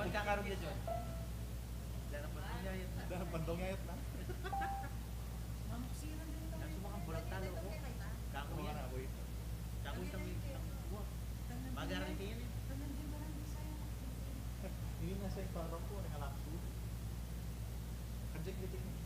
Ikakaroon niya dyan. Dahil ang pandong na. Dahil pandong ngayot na. Mamuksiran din daw. Nagsumakang bulag talo ko. Kako yan. Kako isang magaran kayo yan. Hindi na sa iparang ko, nakalakso. Kajik litik mo.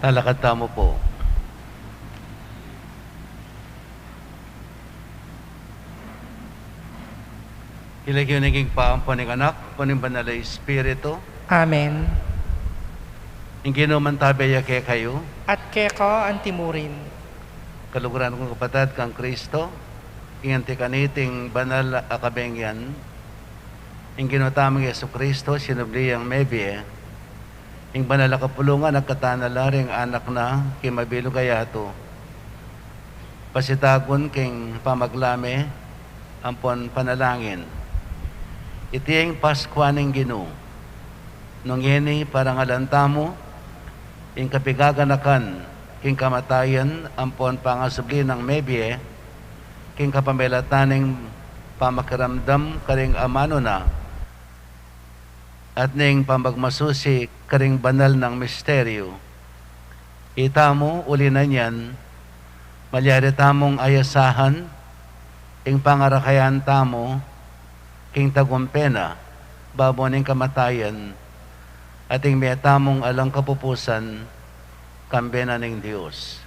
Lalakad tamo po. Ilagay yung naging paampo ng anak, puning banal na Espiritu, Amen. yung ginuman tabaya kay kayo, At keko ang timurin. kaluguran kong kapatid kang Kristo, inganti kaniting banal a kabengyan, yung ginutamang Yesu Kristo, sinubli ang MEBIE, yung banal na kapulungan, nagkatanalaring anak na, kimabilo kayato, pasitagon king pamaglame, ampon panalangin. Itiyeng Paskwa ng GUINU, nung yeni parang alantamo, yung kapigaganakan, king kamatayan, ampon pangasubli ng MEBIE, king kapamilataning pamakiramdam karing amano na, at ning pamagmasusi karing banal ng misteryo. Itamo, uli na niyan, malyari tamong ayasahan, ing pangarakayan tamo, king tagumpena, baboning kamatayan, at ing may tamong alang kapupusan, kambena ng Diyos.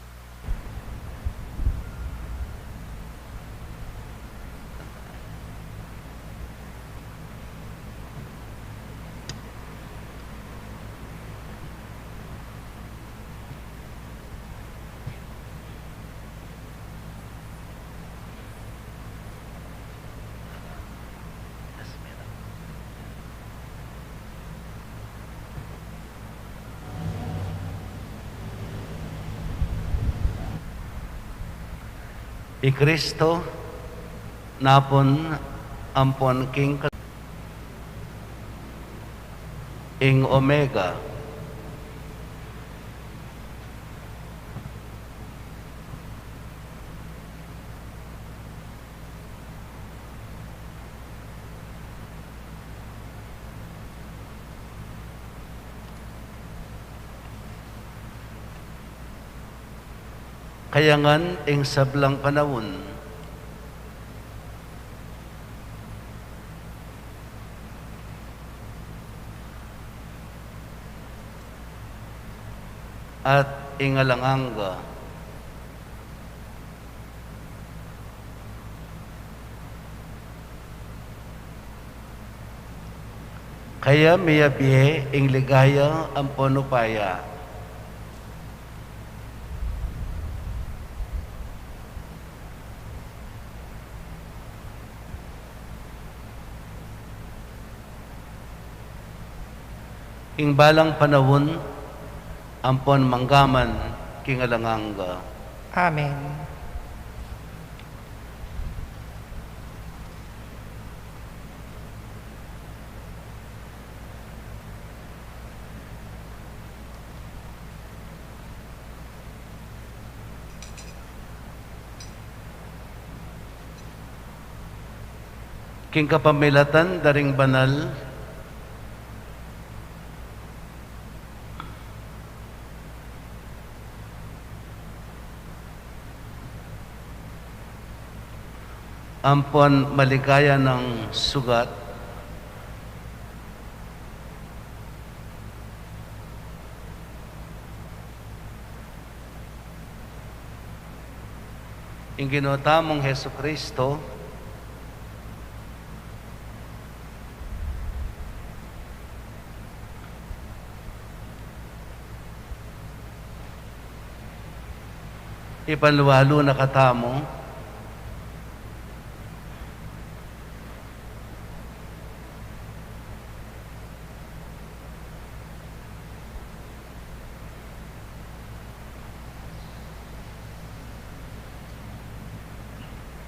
I Kristo, napon ampon king ing Omega, kayangan ing sablang panahon, at ingalanganga, kaya MEBIE ing ligaya ang ponupaya. Ing balang panahon, ampon manggaman kingalanganga. Amen. King kapamilatan daring banal, ampon maligaya ng sugat, ing ginotamong Hesu Kristo, ipanluwalo na katamo,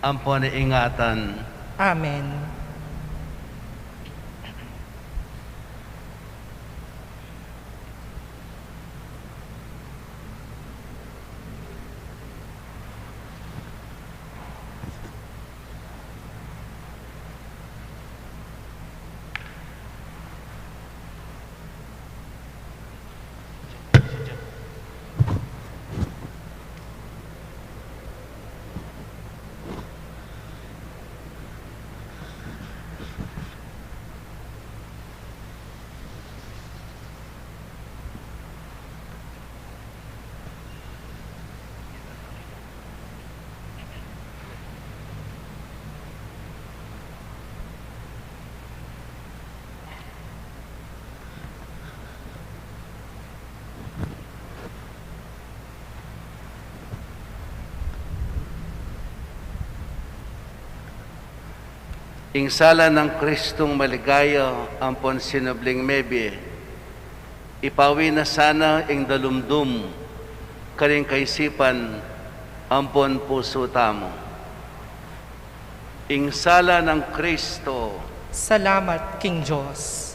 ampon ingatan. Amen. Ing sala ng Kristong maligaya ampon sinubling MEBIE, ipawi na sana ing dalumdum karing kaisipan ampon puso tamo. Ing sala ng Kristo, Salamat, King Diyos.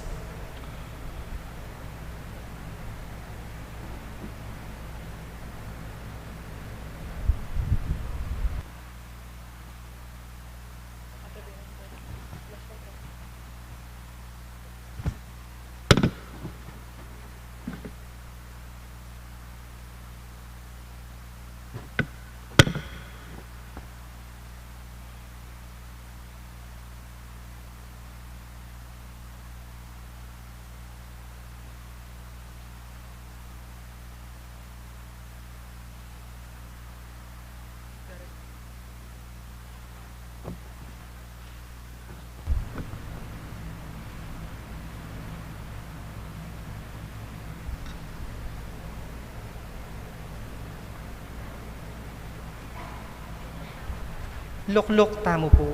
Luklok tamo po.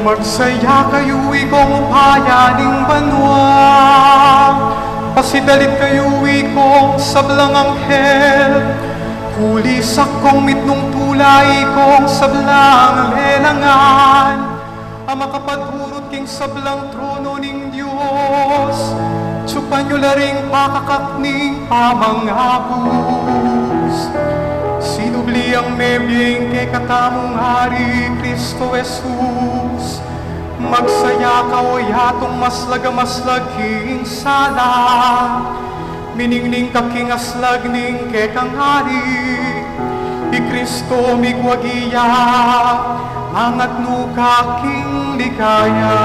Magsaya kayo ikong payaning banwa, pasidalit kayo ikong sablang anghel, kulisak kong mitnong tulay kong sablang lelangan, ang makapadhurot king sablang trono ning Diyos, tsupan nyo laring pakakak ning pamangabus. Sinubli ang MEBIE kay katamong Hari Kristo Jesus, magsaya ka o yatong maslaga-maslag king sala, miningning kaking aslag ning kay kang Hari, i Kristo migwagiya, mangatno ka king ligaya.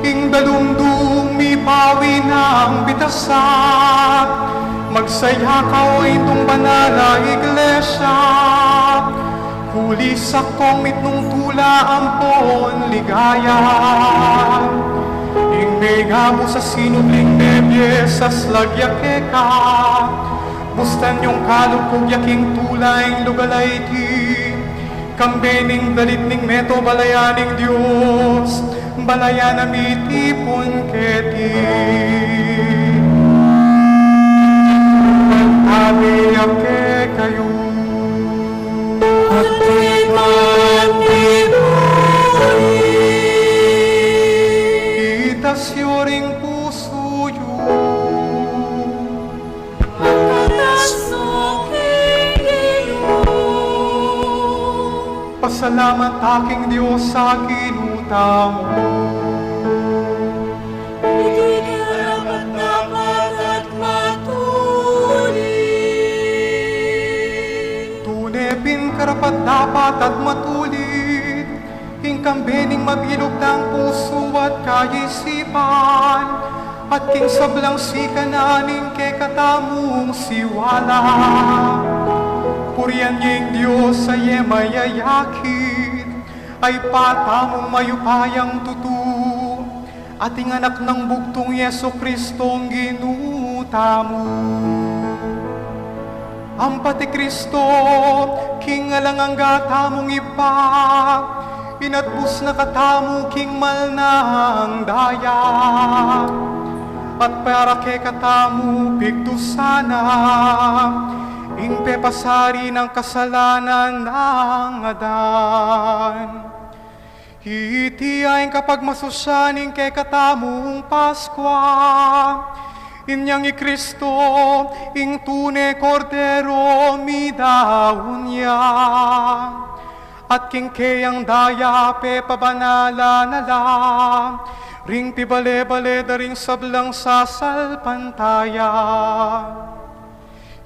Ing dalumdum mipawi ng bitasak, magsaya ka o itong banal na iglesia, kulisak kong mitnong tula ampon ligaya. Ing megamo sa sinubling MEBIE sa slagyak ka, bustan yung kalukog yaking tulaing lugalay ti, kambening dalit ning meto balayaning Diyos, balayan na mitipon keti. Pagtabiyak kayo, Atit man itasyo ring puso yun, pasalamat aking Diyos sa ginutang mo. Karapat dapat at matulit, hingkang bening mabilog ng puso at kaisipan, at king sablang sikananing kay katamong siwala. Purihan niyang Diyos ay mayayakit, ay patamong mayupayang tutu, ating anak ng bugtong Yeso Kristong ginutamo. Ang pati Kristo, king alang ang gatamong iba, inatbus na katamo king mal ng daya. At para kay katamo pigto sana, ing pepasari ng kasalanan ng Adan. Iti ay kapag masusyaning kay katamong Paskwa, inyang i Kristo, ing tune kordero mi daun niya. At king kayang daya pe pabanala nala, ring ti bale-bale da ring sablang sasalpantaya.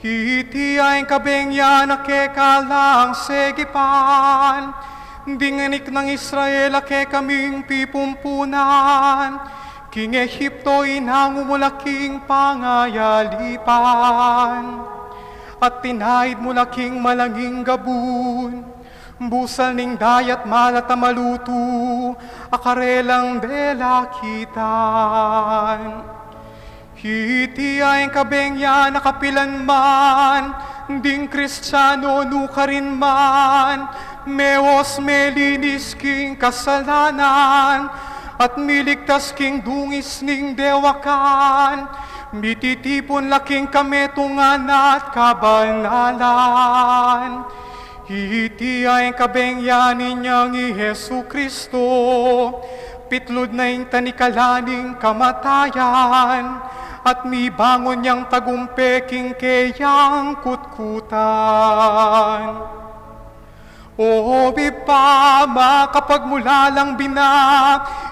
Iti ay kabengyan na kekalang segipan, dinganik ng Israel ake kaming pipumpunan, king Ehipto inangumulaking pangayalipan, at tinahid mulaking malanging gabun, busal ning dayat malata maluto, akarelang delakitan. Iti ay kabengyan nakapilan man, ding Kristiyano nukarin man, meos melinis king kasalanan, at miligtas king dungis ning dewakan, mititipon laking kametungan at kabanalan. Iti ay kabengyan ninyang i Jesu Kristo, pitlod na ing tanikalaning kamatayan, at mibangon niyang tagumpeking kayang kutkutan. O bipa, makapagmula lang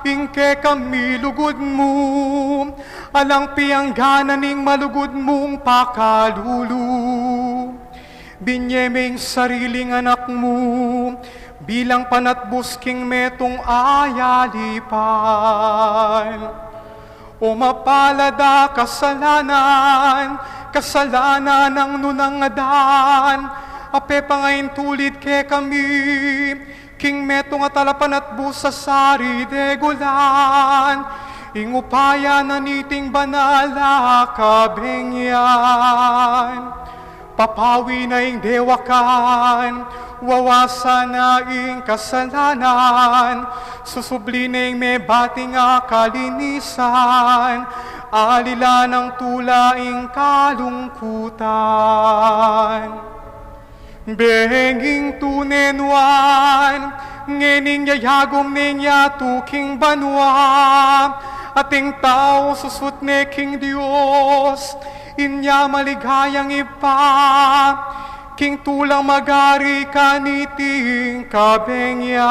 ingke kami lugod mo, alang piyanggana ning malugod mong pakalulu. Binyeming sariling anak mo, bilang panatbusking metong ayalipan. O mapalada kasalanan, kasalanan ng nunangadan, ape pangain tulid ke kami, king metong atalapan at busa sari degulan, ingupaya na niting banala kabengyan. Papawi na ing dewakan, wawasan na ing kasalanan, susubli na ing may bating kalinisan, alila ng tulaing kalungkutan. Benging tunenwan, ngening yayagom niya tuking banwa, ating tao susut ne king Diyos, inya maligayang ipa, king tulang magari kaniting kabengyan.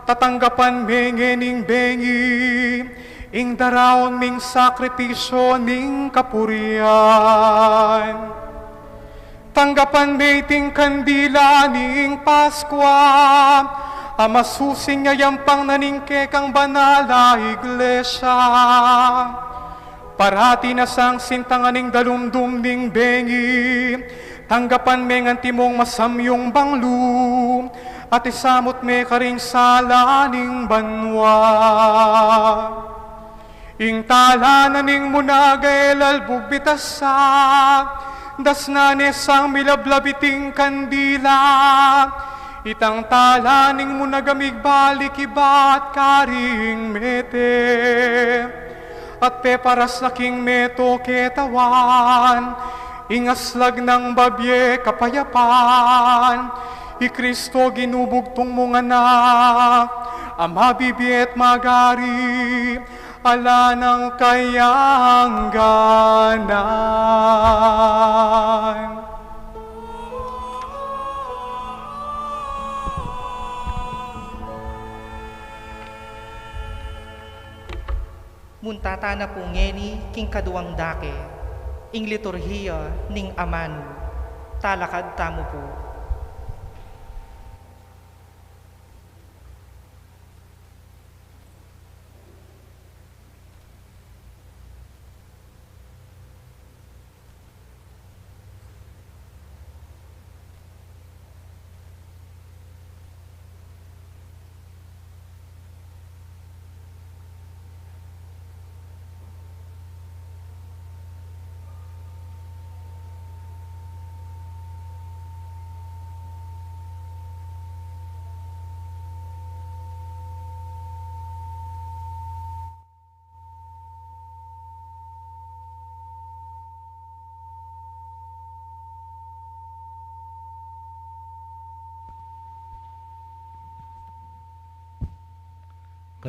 Tatanggapan mengening bengi, ing darawon ming sakripisyo ning kapurian. Tanggapan meting kandila ning Paskwa, amasusing ngayampang naningke kang banala iglesia. Parati na sang sintanganing dalumdum ning bengi, tanggapan me nganti mong masamyong banglu, at isamot me karing sala ning banwa. Ing talanan ning munagay bugbitasa, das nanesang milablabiting kandila, itang talaning munagamig balik ibat karing mete. At peparas laking meto ketawan, ingaslag ng babye kapayapan, i Kristo ginubugtong mong anak, ama bibiet magari, ala ng kayangganan. Muntata na po ngeni king kaduang dake, ing liturhiya ning amanu, talakad tamo po.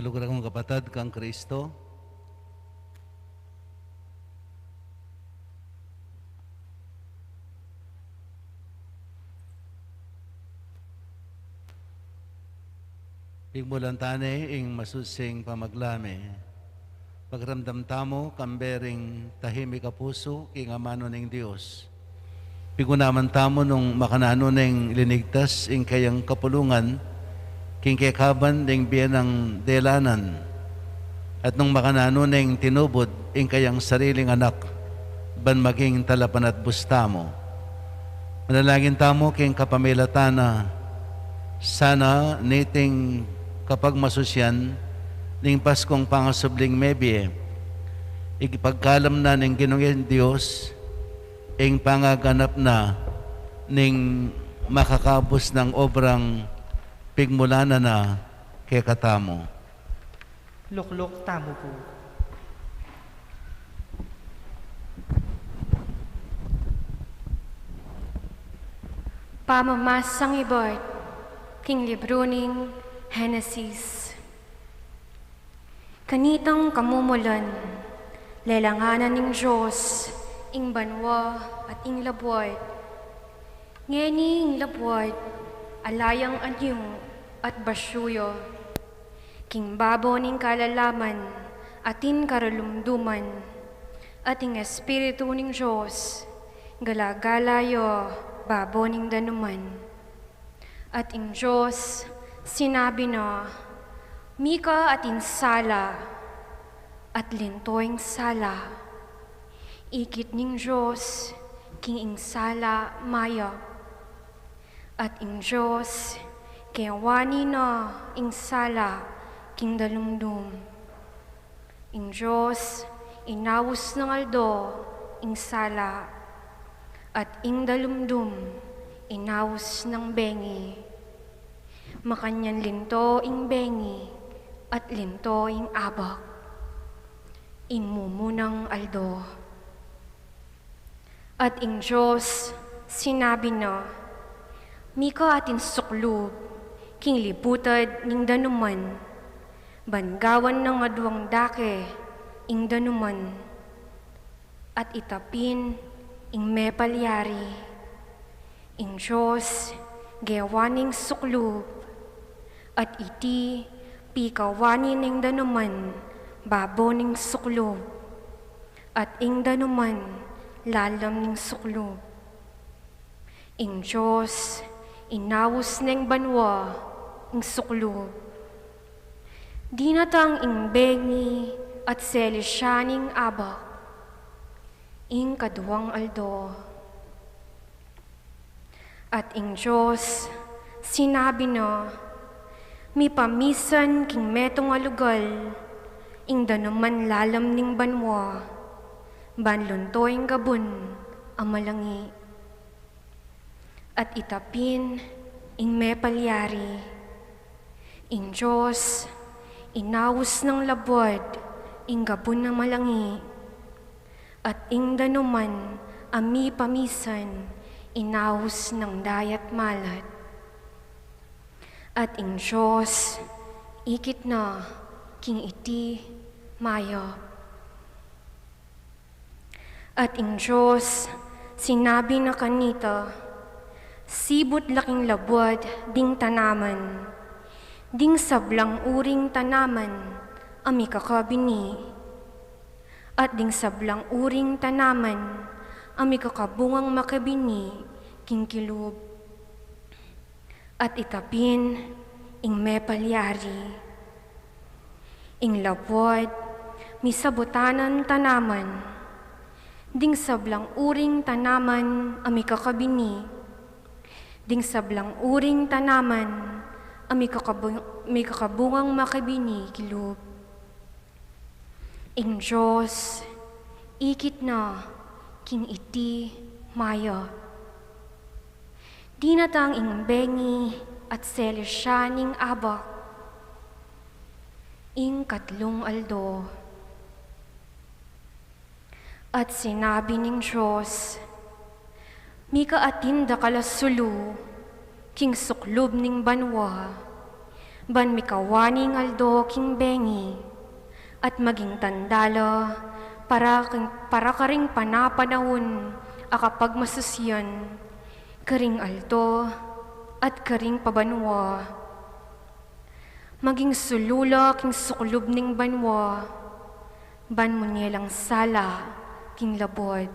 Kaluguran kong kapatid kang Kristo, pigmulan tani ing masusing pamaglame, pagramdam tamo kambering tahimik a puso ing amano ning Dios. Pigunaman tamo nung makanano ning linigtas ing kayang kapulungan, king kekaban ning biyanang delanan, at nung makanano ning tinubod ing kayang sariling anak, ban maging talapan at bustamo. Manalangin tamo king kapamilatana, sana niting kapag masusyan ning Paskong Pangasubling MEBIE, igipagkalam na ning Ginoong Diyos ing pangaganap na ning makakabos ng obrang pigmulana na kay katamo. Luklok tamo po. Pamamasang ibot, king libro ning Genesis. Kanitang kamumulan, lelanganan ning Diyos, ing banwa at ing labwat. Ngeni ing labwat, alayang anyong at basyuyo. King babo ning kalalaman, atin karalumduman, at ing espiritu ning Diyos, galagalayo, babo ning danuman. At ing Diyos, sinabi na, Mika at insala, at lintoing sala. Ikit ning Diyos, king insala maya. At ing Diyos, kayawani na insala, king dalumdum. Ing Diyos, inawos ng aldo, insala. At ing dalumdum, inawos ng bengi. Makanyan linto ing bengi, at linto ing abak. Ing mumunang aldo. At ing Diyos, sinabi na, Mika atin suklub, king liputad ning danuman, bangawan ng aduang dake, ing danuman, at itapin, ing mepalyari. Ing Diyos, gawaning suklub, at iti, pikawanin ing danuman, babo ning suklub, at ing danuman, lalam ning suklub. Ing Diyos, inawos ning banwa, ing suklub. Di natang ing bengi at selisyaning abak, ing kaduwang aldo. At ing Diyos, sinabi na, mi pamisan king metong alugal, ing danuman lalam ning banwa, banluntoing gabun amalangi. At itapin ing mepalyari. Ing Diyos, inawos ng labwad, ing gabun na malangi. At ing danuman, ami pamisan, inawos ng dayat malat. At ing Diyos, ikit na, king iti, mayo. At ing Diyos, sinabi na kanita, sibot laking labwad, ding tanaman, ding sablang uring tanaman, ami kakabini. At ding sablang uring tanaman, ami kakabungang makabini, king kilub. At itapin, ing mepalyari. Ing labwad, misabutanan tanaman, ding sablang uring tanaman, ami kakabini. Ding sablang uring tanaman, ami kakabungang makabini, kilub. Ing Diyos, ikit na, king iti, maya. Di natang ing bengi at selisyaning abak, ing katlong aldo. At sinabi ning Diyos, Mika atin da kalasulu, king suklob ning banwa, ban mikawani ngaldo king bengi, at maging tandalo, para karing panapanahon, akapag masusyan, karing alto, at karing pabanwa. Maging sulula king suklob ning banwa, ban munyelang sala king labod.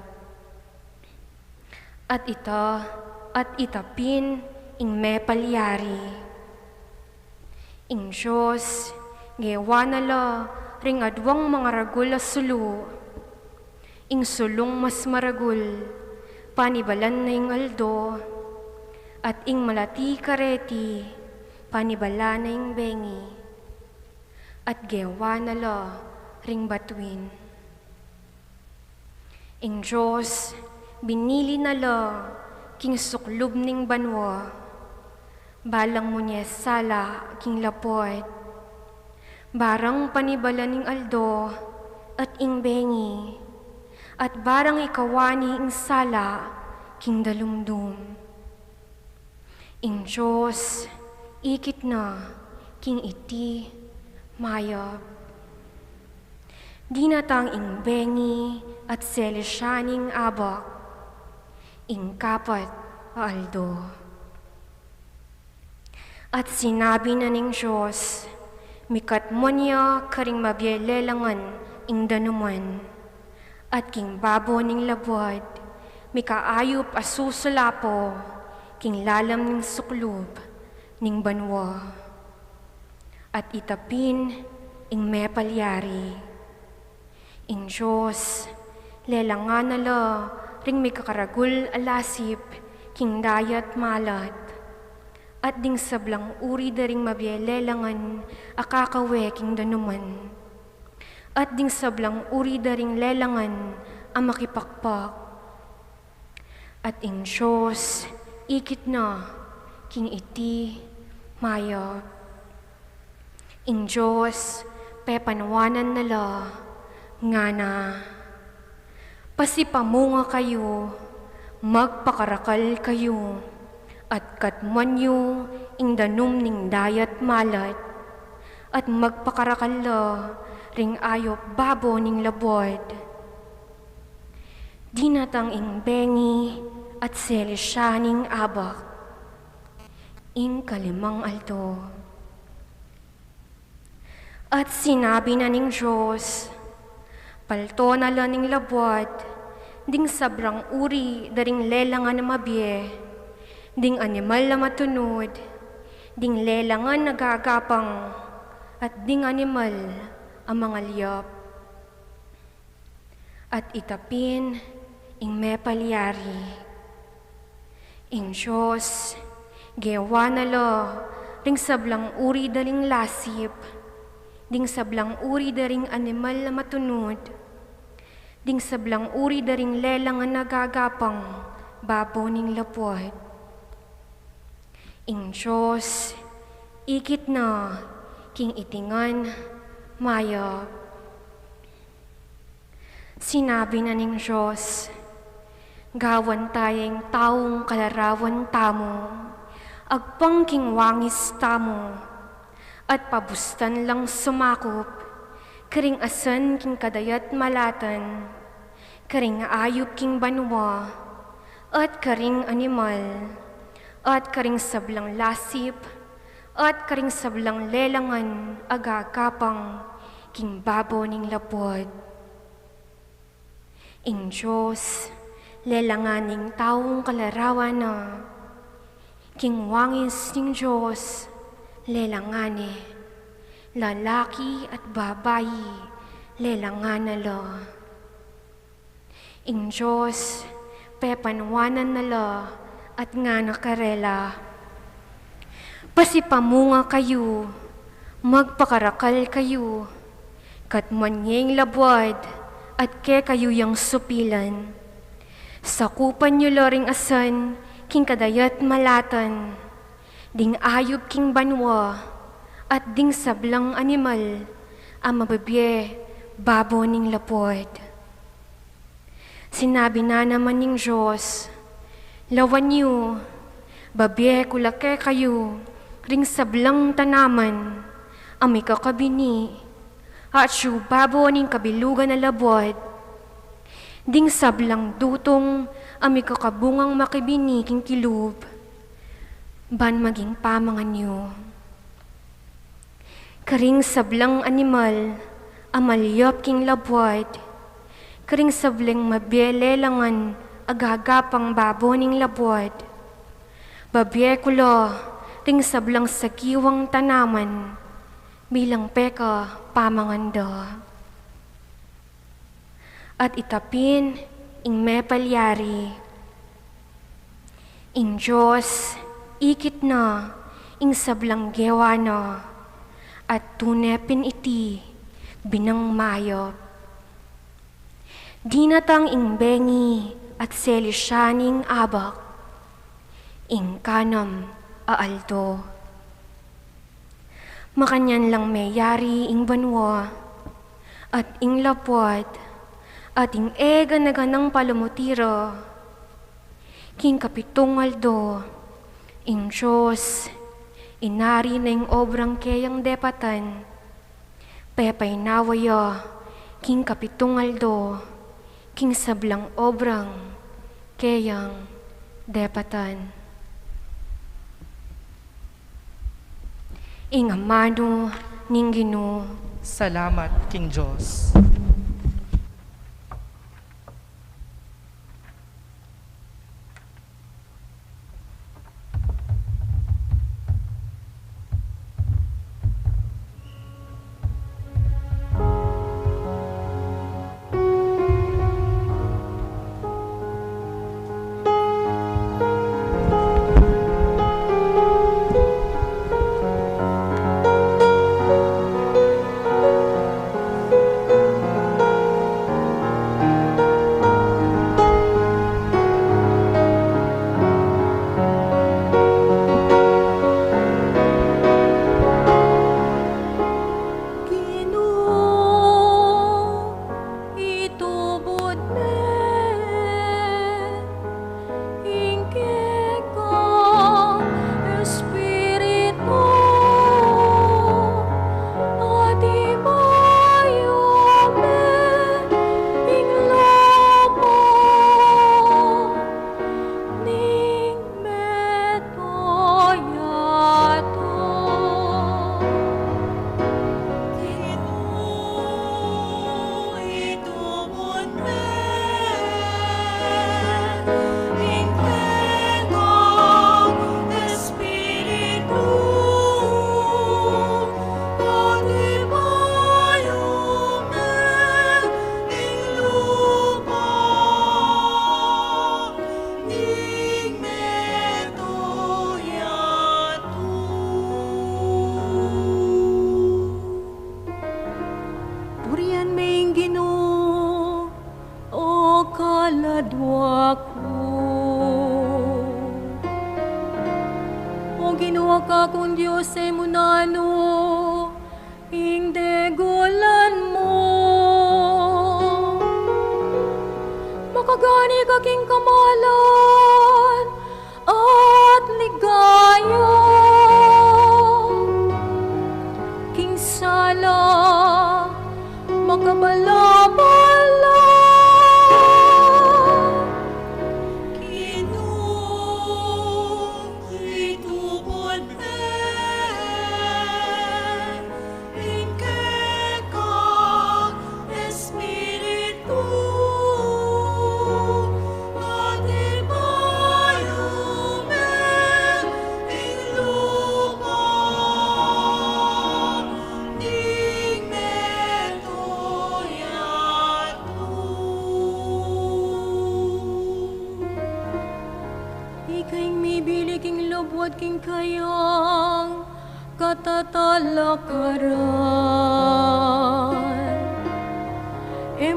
At ita, at itapin, ing me palyari. Ing Diyos, gewa nala, ring adwang mga ragul a sulu. Ing sulong mas maragul, panibalan na ing aldo, at ing malati kareti, panibala na ing bengi. At gewa nala, ring batuin. Ing Diyos, binili nala, king suklob ning banwa, balang mo niya sala king lapot, barang panibala ning aldo at ing bengi, at barang ikawani ing sala king dalumdum. Ing Diyos, ikit na king iti mayab. Di natang ing bengi at selesyaning abak, ing kapat aldo. At sinabi na ning Diyos, mikat mo niya karing mabiyelelangan ing danuman, at king babo ning labwad, mikaayop asusulapo, king lalam ning suklob ning banwa. At itapin ing me palyari. Ing Diyos, lelangan nala, ring may kakaragul alasip, king dayat malat, at ding sablang uri daring mabiyelelangan, akakawe king danuman, at ding sablang uri daring lelangan, ang makipakpak. At ing Diyos, ikit na, king iti, mayab. Ing Diyos, pepanwanan nala, nga na, pasipamunga kayo, magpakarakal kayo, at katman yu ing danum ning dayat malat, at magpakarakala ring ayop babo ning labod. Di natang ing bengi at selesyaning abak, ing kalimang alto. At sinabi na ning Diyos, palto na ning labwat, ding sabrang uri daring lelangan na mabie, ding animal na matunod, ding lelangan na gagapang, at ding animal ang mga liyap. At itapin ing me palyari. Ing Diyos, gewa nala, ring sablang uri daring lasip, ding sablang uri daring animal na matunod, ding sablang uri daring lelangan na gagapang, babo ning lapwat. Ing Diyos, ikit na, king itingan, mayab. Sinabi na ning Diyos, gawan tayong taong kalarawan tamo, agpang king wangis tamo, at pabustan lang sumakop, karing asan king kadayat malatan, karing ayop king banwa, at karing animal, at karing sablang lasip, at karing sablang lelangan agagapang, king babo ning lapod. Ing Diyos, lelanganing taong kalarawan na, king wangis ning Diyos, lelangane, lalaki at babayi, lelanganala. Ing Diyos, pepanwanan nala, at nga nakarela. Pasipamunga kayo, magpakarakal kayo, katmanyeng labwad, at ke kayo yang supilan. Sakupan nyo loring asan, king kadayat malatan, ding ayop king banwa, at ding sablang animal, ang mababye, babo ning lapod. Sinabi na naman ning Diyos, lawan niyo, babye kulake kayo, ring sablang tanaman, ami kakabini, at syubabo ning kabilugan na labwad, ding sablang dutong, ami kakabungang makibini king kilub, ban maging pamangan niyo. Karing sablang animal, amalyop king labwad, karing sabling mabielelangan, agagapang babo ning labwad, babiekulo, ring sablang sakiwang tanaman, bilang peka pamanganda. At itapin, ing mepalyari, ing Diyos, ikit na, ing sablang gewa na, at tunepin iti, binang mayop. Dinatang ing bengi, at selisyaning abak, ing kanam, aalto. Makanyan lang mayari ing banwa, at ing lapwat, at ing ega na ganang palamutira, king kapitong aldo, ing Diyos, inari na ing obrang kayang depatan, pepay nawaya, king kapitong aldo, king sablang obrang kayang depatan. Ing amano ning GUINU. Salamat, King Diyos. kaladwa ko. O ginawa ka kung Diyos ay munano, hindi gulan mo. Makagani ka king kamalan at ligaya. King sala, makabala-bala. King kayang katatalakaran.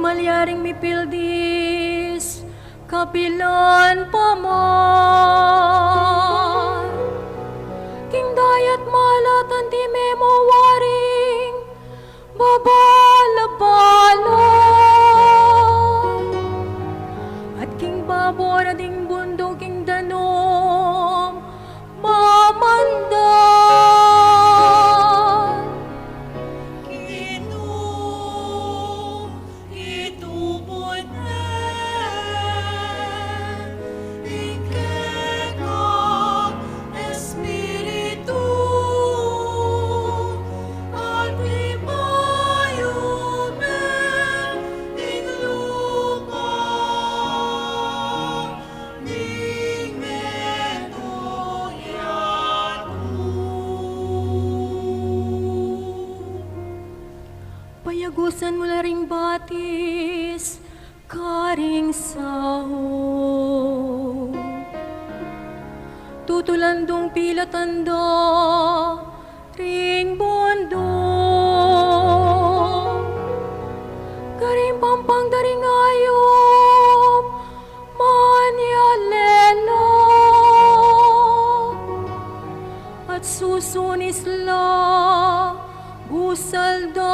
Malyaring mipildis, kapilan paman. King dayat malatan ti memowaring, babala-bala. At king babor at ing bundok king danom, mamanda. Ayagusan mo na ring batis, karing saho. Tutulandong pila tanda, ring bondo. Karing pampang daring ayom, manyalela. At susunis la, busalda,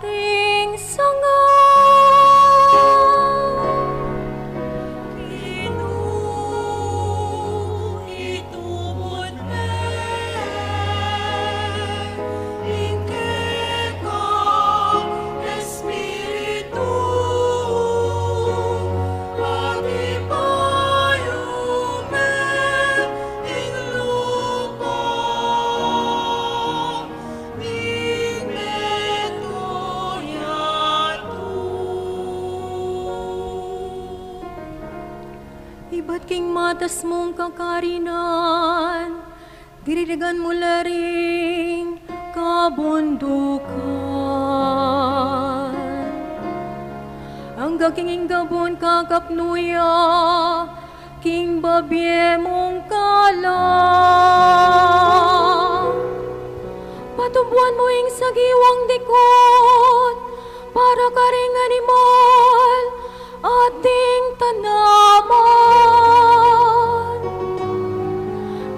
ring sanga. Iba't king matas mong kakarinan, diririgan mo laring kabundukan. Ang gaging gabon kakapnuya, king babye mong kalang. Patubuan mo ing sagiwang dikot, para karing animal, ating tanaman.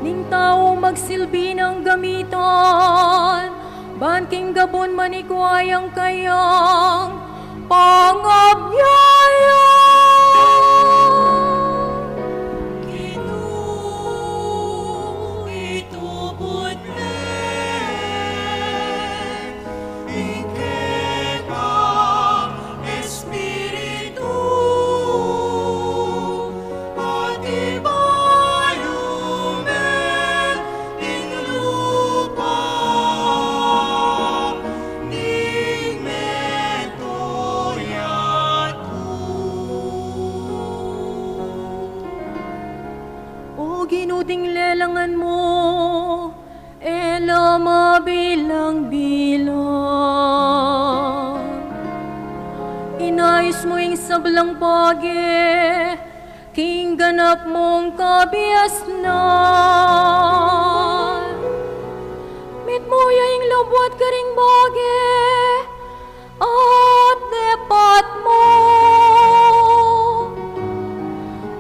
Ning tao magsilbi ng gamitan, banking gabon manikwayang kayang pangabyaya. Ginuding lelangan mo, ela mabilang-bilang. Inayos mo yung sablang pagi, king ganap mong kabiasnan. Mit mo yung labwat karing bagi, at depat mo.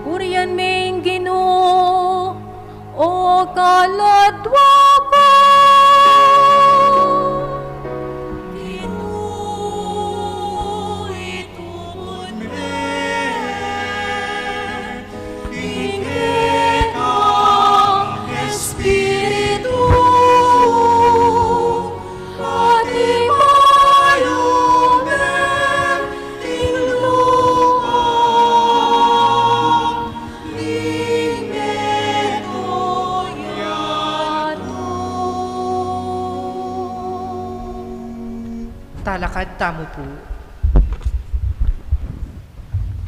Puriyan may Ginu, o kaladwa ko. Talakad tamo po.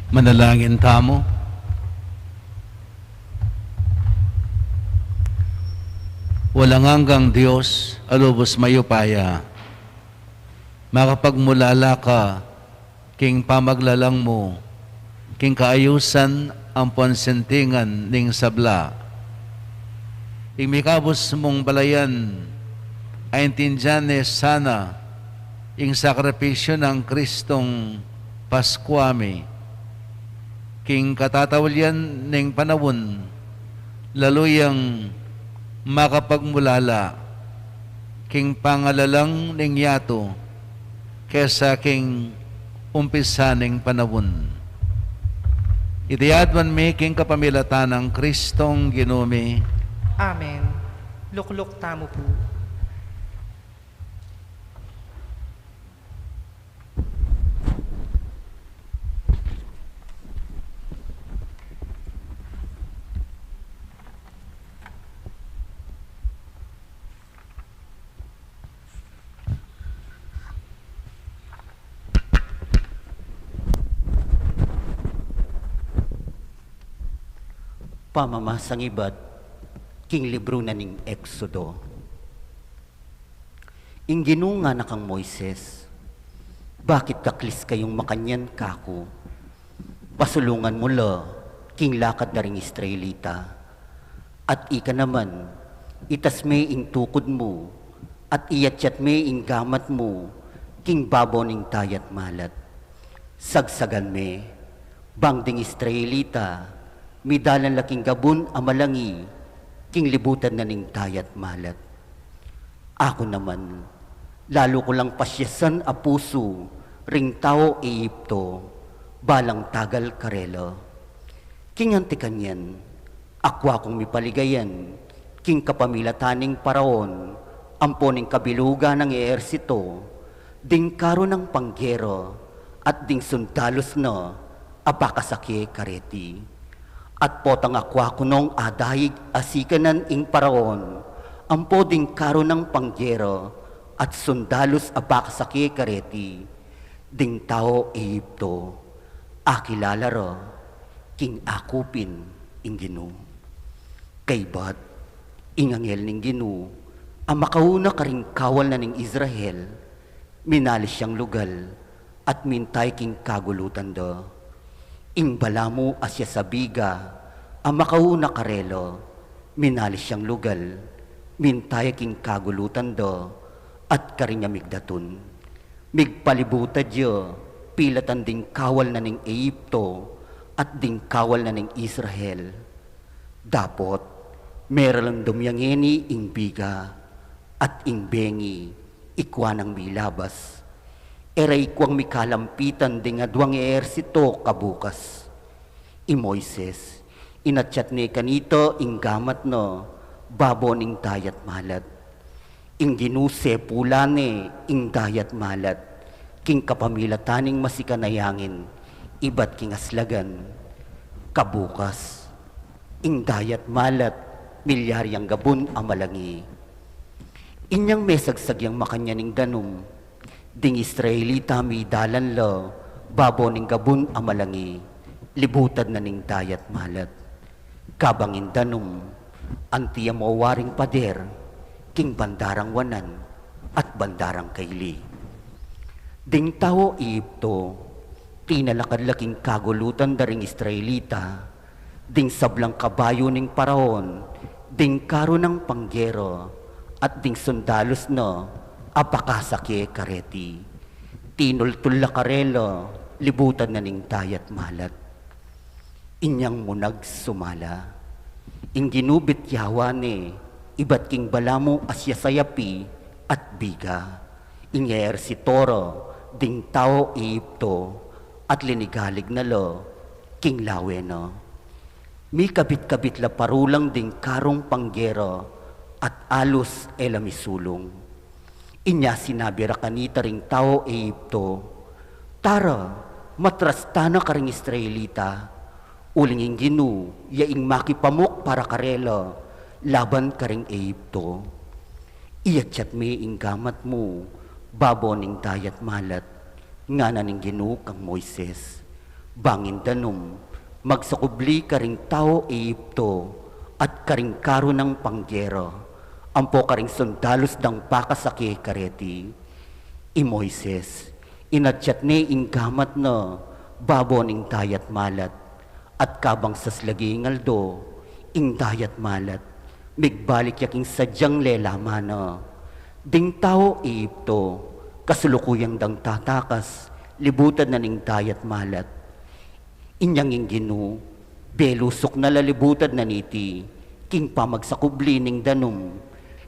Manalangin tamo. Walang hanggang Diyos, alubos mayupaya. Makapagmulala ka, king pamaglalang mo, king kaayusan ang ponsentingan ning sabla. Imikabos mong balayan, ay intindihan sana, ing sakripisyo ng Kristong Paskwami, king katatawalyan ning panawon, laluyang makapagmulala, king pangalalang ning yato, kesa king umpisa ning panawon. Itiyadwan mi king kapamilatan ng Kristong Ginumi. Amen. Lukluk tamo po. Pamamasang ibad, king libro na ning Exodo. Ing ginunga na kang Moises, bakit kaklis kayong makanyan kako? Pasulungan mo la, king lakad na ring Israelita. At ika naman, itas me ing tukod mo, at iyatyat me ing gamat mo, king babaw ning tayat malat. Sagsagan me, bang ding Israelita, midalan laking gabun amalangi, king libutan na ning tayat malat. Ako naman, lalo ko lang pasyasan a puso, ring tao Egypto, balang tagal karelo. King antikanyan, akwa kong mipaligayan, king kapamilataning paraon, amponing kabiluga ng eersito, ding karo ng panggero, at ding sundalos na, apakasaki kareti. At potang akwa ko nung adahig asikanan ing paraon, ampo ding karo ng panggero, at sundalos apakasaki kareti, ding tao Egypto, akilala ro, king akupin ing GUINU. Kaybat, ing anghel ning GUINU, ang makauna karing kawal na ning Israel, minalis siyang lugal, at mintay king kagulutan do. Ing balamu asya sabiga, ang makauna karelo, minalis siyang lugal, mintay king kagulutan do, at karinya migdatun. Migpalibuta diyo, pilatan ding kawal na ning Egypto, at ding kawal na ning Israel. Dapot, meron dumyangeni ing biga, at ing bengi, ikwa ng milabas. Eray kwang mikalampitan ding adwang eersito kabukas. I Moises, inatyat ni kanito ing gamat no, babo ning tayat malat. Ing ginuse pulane ing dayat malat, king kapamilataning masikanayangin, ibat king aslagan. Kabukas, ing dayat malat, milyaryang gabun amalangi. Inyang mesagsagyang makanyaning danum, ding Israelita mi dalan lo, babo ning gabun amalangi, libutad na ning dayat malat. Kabangin danum, antiya mawaring pader, king bandarang wanan at bandarang kaili. Ding tao Egypto, tinalakad-laking kagulutan daring Israelita, ding sablang kabayo ning paraon, ding karo ng panggero, at ding sundalos no, apakasake kareti. Tinultulla karelo, libutan na ning tayat malat. Inyang munag sumala, ing ginubit yawane, ibat king balamo asya sayapi at biga. Inger si Toro, ding tao Egypto, at linigalig na lo, king laweno. Mi kabit-kabit la parulang ding karong panggero, at alos elamisulong. Inya sinabi rakanita ring tao Egypto, tara, matrastana ka ring Israelita, uling ing GUINU, yaing makipamok para karelo, laban ka ring Egypto. Iyatyat me ing gamat mo, babo ning dayat malat, nga na ning GUINU kang Moises. Bangin danum, magsakubli ka ring tao Egypto, at karing karo ng panggero, ampo karing sundalos dang pakasaki kareti. I Moises, inatyat ne ing gamat na, babo ning dayat malat, at kabang saslagingal do, ing dayat malat, migbalik yaking sadyang lelamana. Ding tao Egypto, kasulukuyang dang tatakas, libutan na ning dayat malat. Inyang ing GUINU, belusok na lalibutan na niti, king pamagsakubli ning danum,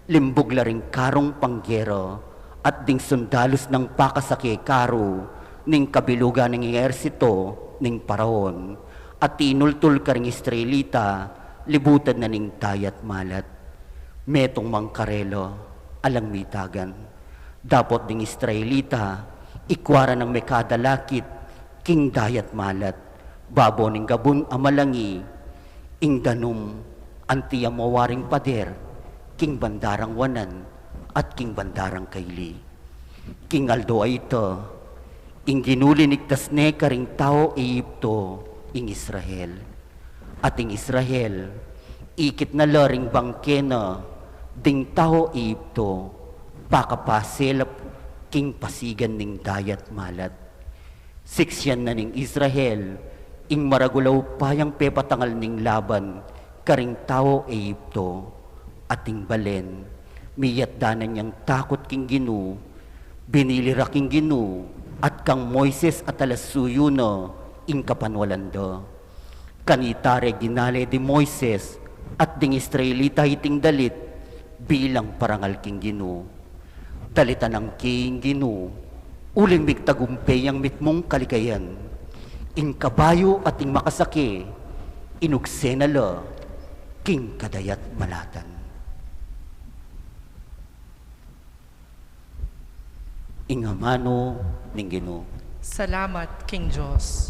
limbog la ring karong panggero, at ding sundalos ng pakasake karo, ning kabiluga ng ehersito, ning paraon, at tinultul ka ring Israelita, libutan na ning tayat malat. Metong mangkarelo, alang mitagan, dapot ding Israelita, ikwara ng mekadalakit, king dayat malat, babo ning gabun amalangi, ing danum, antiya mawaring pader, king bandarang wanan, at king bandarang kaili. King aldo ay ito, ing ginuliniktas ne karing tao Egypto, ing Israel. At ing Israel, ikit na laring bangkena, ding tao Egypto, pakapaselap king pasigan ning dayat malat. Siksyan na ning Israel, ing maragulaw payang pepatangal ning laban, karing tao Egypto, ating balen, miyat danan niyang takot king GUINU, binilira king GUINU, at kang Moises at alasuyo na, ing kapanwalanda. Kanitare ginale di Moises, at ding Israelita hiting dalit, bilang parangal king GUINU. Dalitan ang king GUINU, uling migtagumpay ang mitmong kalikayan. Ing kabayo at ing makasaki, inugsenala, king kadayat malatan. Ing amano ning GUINU. Salamat, King Diyos.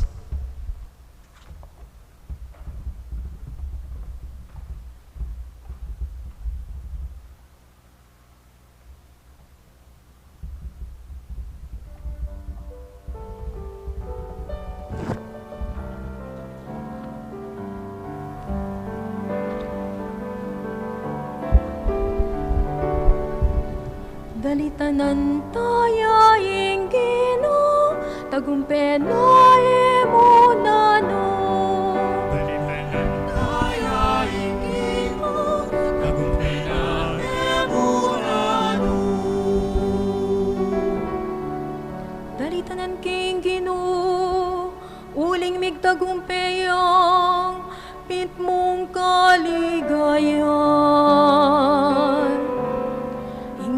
Dalitanan tayo ing GUINU, tagumpenoy mo nano. Dalitanan tayo ing GUINU, tagumpenoy mo nano. Dalitanan king GUINU, uling migtagumpeyang pitmong kaligayan.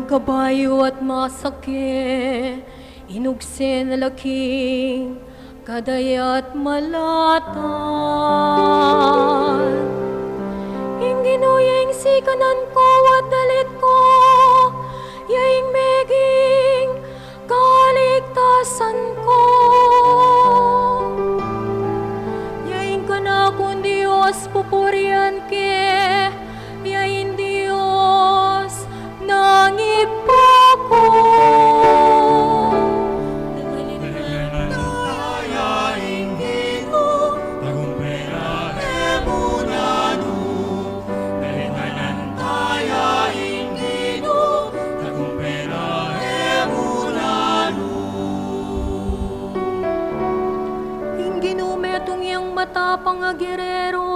Kabayo at masake, inugsen na laking kadayat malatan. Inginuyeng sikanan ko at dalit ko, yaing meging kaligtasan ko. Yaing ka na kung Diyos pupurian ke, yaing Diyos nangipo ko. Dalitanan tayo ing GUINU, tagumpenoy mo nano. Dalitanan tayo ing GUINU, tagumpenoy mo nano. Ing ginumetong yang matapang nga gerero,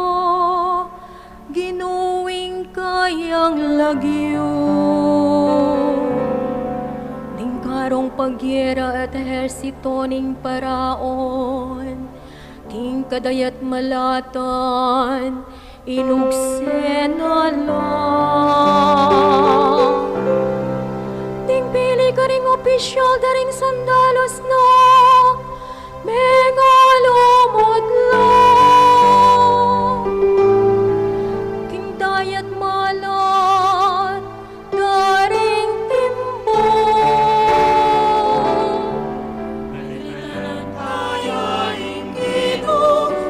ginuwing kayang lagyo. Ding karong pagyera at ehersito ning paraon, king kadayat malatan, inugsen na lang. Ding pili ka ring opisyal daring sandalos na, mengalumod lang. King dayat malat, daring timbo. Dalitanan tayo ing GUINU,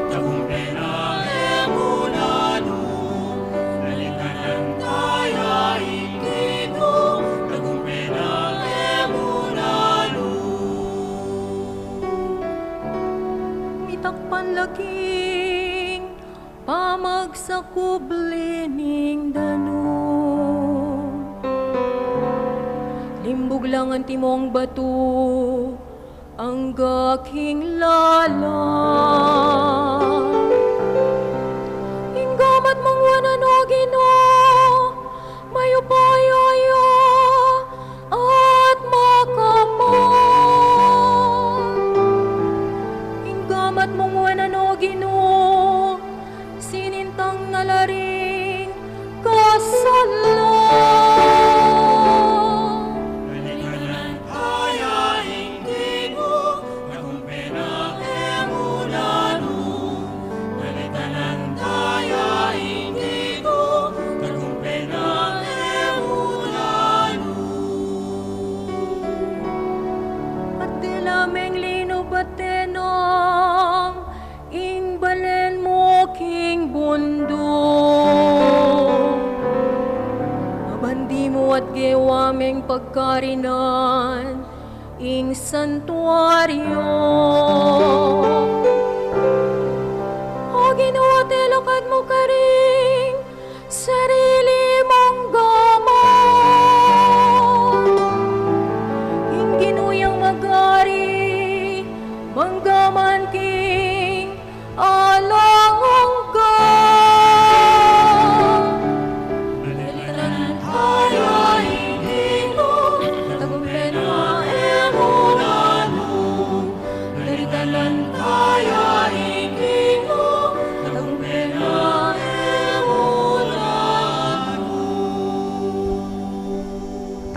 tagumpenoy mo nano. Dalitanan tayo ing GUINU, tagumpenoy mo nano. Mitakpan laging pamagsakubli ning danum. Limbog lang ang timong bato, ang gaking lalang. Inggamat mong wanan o GUINU, mayupayaya at makamang. Inggamat mong wanan o GUINU, sinintang nalaring kasalang. Dalitanan tayo ing GUINU, tagumpenoy mo nano. Dalitanan tayo ing GUINU, tagumpenoy mo nano. At dilameng linubatenong, ing balen mo king bundok. Mabandi mo at gewameng pagkarinan, ing santuaryo. O GUINU, telokad mo karing sarili mong gamot.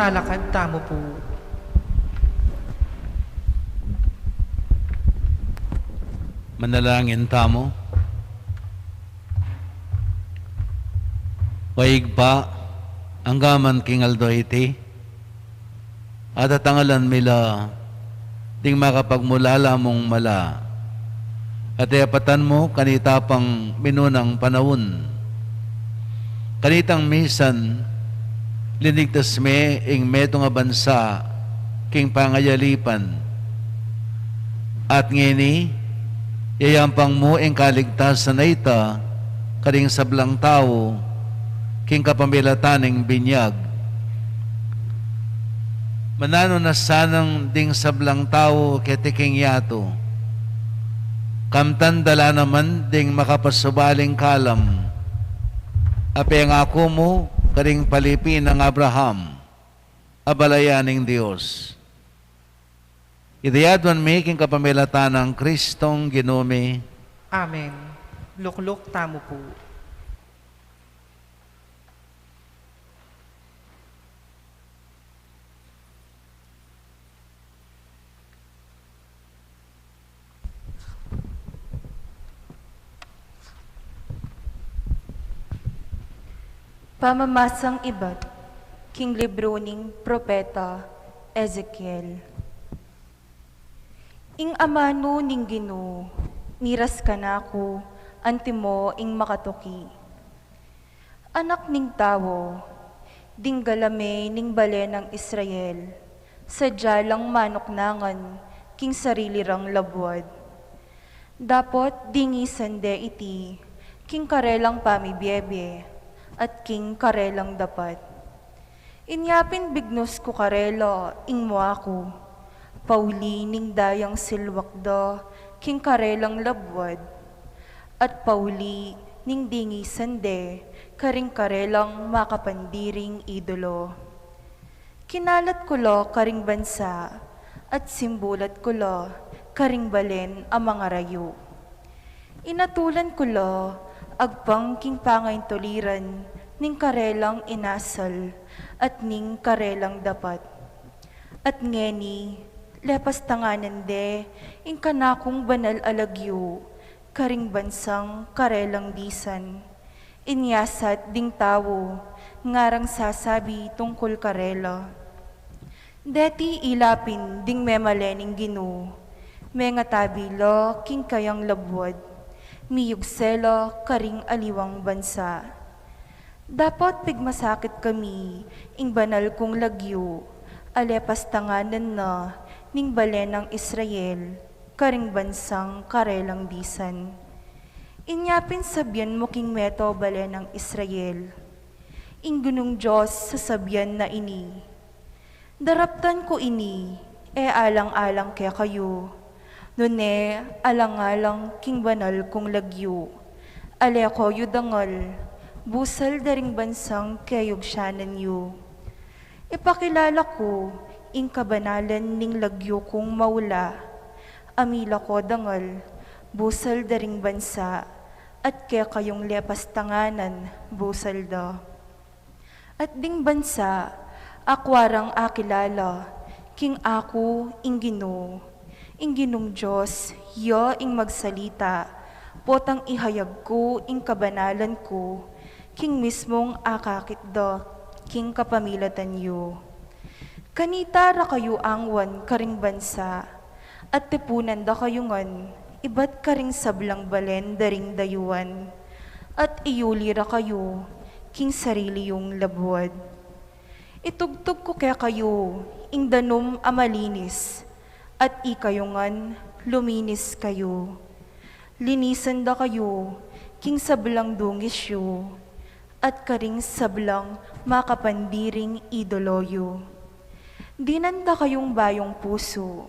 Talakad tamo po. Manalangin tamo. Waigpa, anggaman king aldo iti, at atangalan mila, ding makapagmulala mong mala, at iapatan mo kanita pang minunang panahon. Kanitang misan, linigtas me ing meto nga bansa, king pangayalipan, at ngini, yayampang mo ing kaligtasan na ita, kading sablang tao, king kapamilataning binyag. Manano na sanang ding sablang tao ketiking yato, kamtan dala naman ding makapasubaling kalam, ape ang ako mo, kading palipin ng Abraham, abalayaning Diyos. Idayadwan mi king kapamilatan ng Kristong Ginumi. Amen. Lukluk tamo po. Pamamasang iba't king libro ning propeta Ezekiel. Ing amano ning GUINU, niras ka na ko, antimo ing makatuki. Anak ning tawo, ding galame ning bale ng Israel, sadya lang manok nangan, king sarili rang labwad. Dapot dingi sande iti, king karelang pamibiyebe, at king karelang dapat. Inyapin bignos ko karelo, ing mo ako, pauli ning dayang silwakda, king karelang labwad, at pauli ning dingi sande, karing karelang makapandiring idolo. Kinalat ko lo karing bansa, at simbulat ko lo karing balen ang mga rayo. Inatulan ko lo, agpang king pangayn tuliran, ning karelang inasal, at ning karelang dapat. At ngeni, lepas tanganan de, ing kanakong banal alagyo, karing bansang karelang disan. Inyasat ding tawo, ngarang sasabi tungkol karela. Deti ilapin ding memalening GUINU, menga tabilo king kayang labwad, miyugselo karing aliwang bansa. Dapat pigmasakit kami, ing banal kong lagyo, alepas tanganan na, ning bale ng Israel, karing bansang karelang disan. Inyapin sabyan mo king meto bale ng Israel, ing gunong Diyos sa sabyan na ini. Daraptan ko ini, alang-alang kaya kayo, nune alang-alang king banal kong lagyo, ale ko yudangal, busal daring bansang kayog siyanan yu. Ipakilala ko, ing kabanalan ning lagyo kong maula, amila ko dangal, busal daring bansa, at kaya kayong lepas tanganan, busal da. At ding bansa, akwarang akilala, king ako ing GUINU, ing ginong Diyos, yo ing magsalita, potang ihayag ko ing kabanalan ko, king mismong akakit da, king kapamilatan yu. Kanita ra kayo angwan karing bansa, at tepunan da kayo ngan, iba't karing sablang balen daring dayuan, at iyuli ra kayo, king sarili yung labwad. Itugtog ko kaya kayo, ing danom amalinis, at ikayongan luminis kayo. Linisan da kayo, king sablang dungis yu, at karing sablang makapandiring idoloyo. Dinanda kayong bayong puso,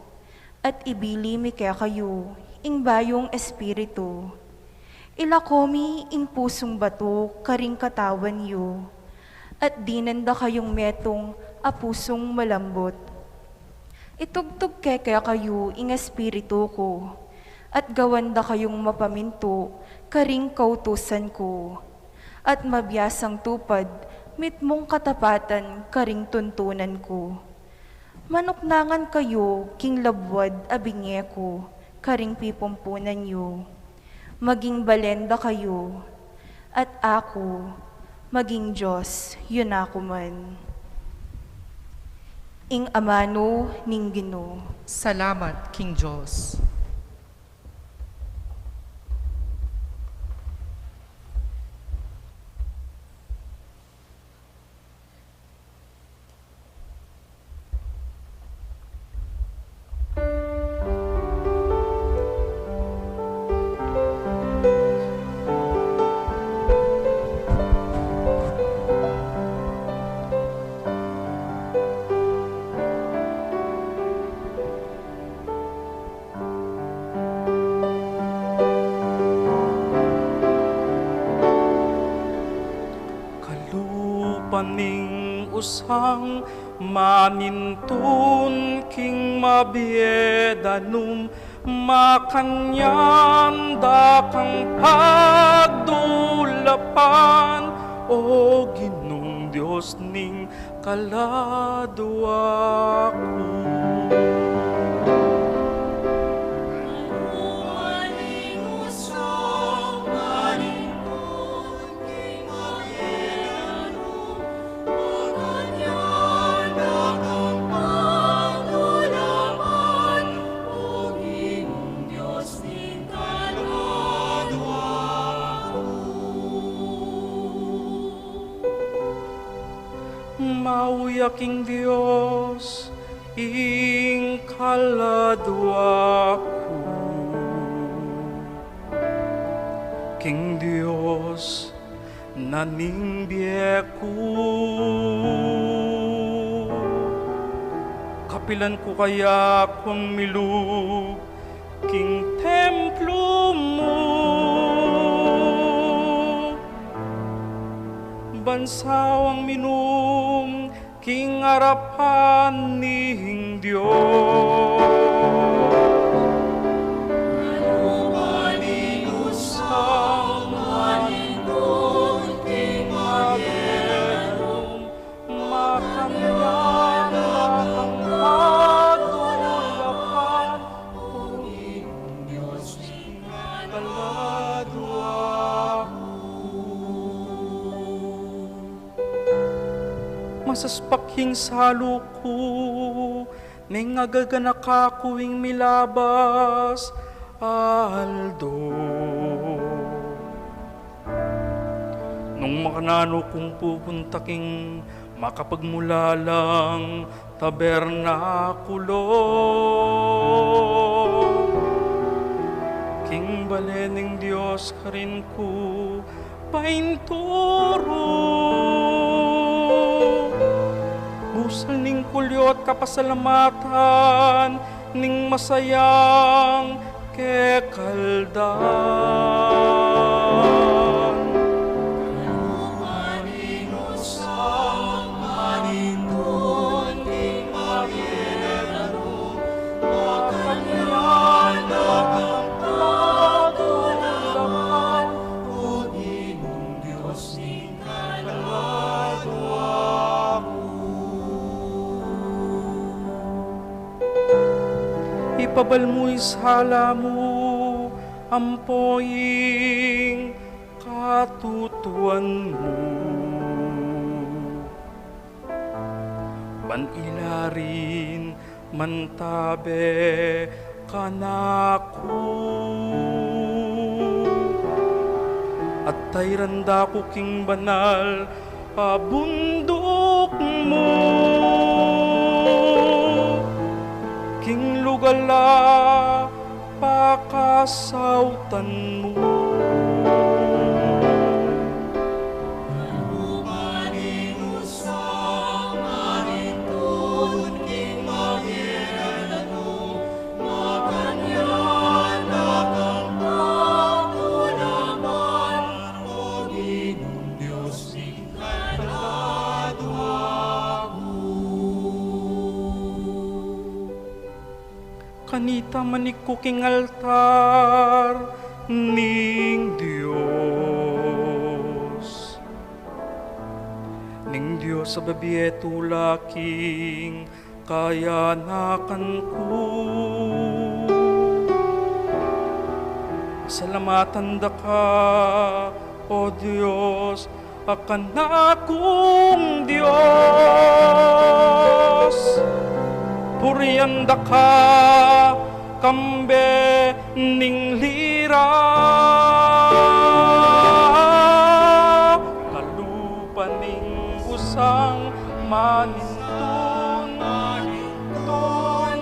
at ibilimi kaya kayo, ing bayong espiritu. Ilakomi ing pusong bato, karing katawan yu, at dinanda kayong metong apusong malambot. Itugtog kaya kayo, ing espiritu ko, at gawanda kayong mapaminto, karing kautusan ko, at mabiyasang tupad, mitmong katapatan karing tuntunan ko. Manuknangan kayo, king labwad abinge ko, karing pipumpunan yo. Maging balenda kayo, at ako, maging Diyos, yun ako man. Ing amano ning GUINU. Salamat, King Diyos. Paning usang manintun king MEBIE danum makanyan dakang pagdulapan o Ginong Diyos ning kaladwa ko. Mauyaking Diyos, ing kaladwa ko. King Diyos, naningbiye ko. Kapilan ko kaya kung milug, king templo mo. Bansawang minum, king harapan ning Diyos. Malumaning usang manindong, king magenum, makanyan ang madulapan, o Ginong Diyos ning kaladwa. Masaspakhing salo ko, ning agaganak akuing milabas, aldo. Nung makanano kong pupunta king makapagmulalang tabernakulo, king baleneng Diyos ka rin ko painturo. Busal ning kulyot kapasalamatan, ning masayang kekaldan. Malumaning usang manindun, ning magenum, makanyan ang pagdulapan, o Ginong Diyos ning kaladwa. Ipabalmo'y sala mo, ampoing katutuan mo. Banilarin, mantabe, kanako. At tayranda ko king banal, pabundok mo. King lugala, pakasautan mo. Malumaning usang manindun, king magenum, makanyan ang pagdulapan, o Ginong Diyos ning kaladwa ko. Kanita manikko king altar ning Diyos, Diyos sa BABIE tulaking kayanakan ko. Salamatan da ka, O Diyos, akan akong Diyos. Purihan da ka, kambe ning lira. Kalupa ning usang manintun,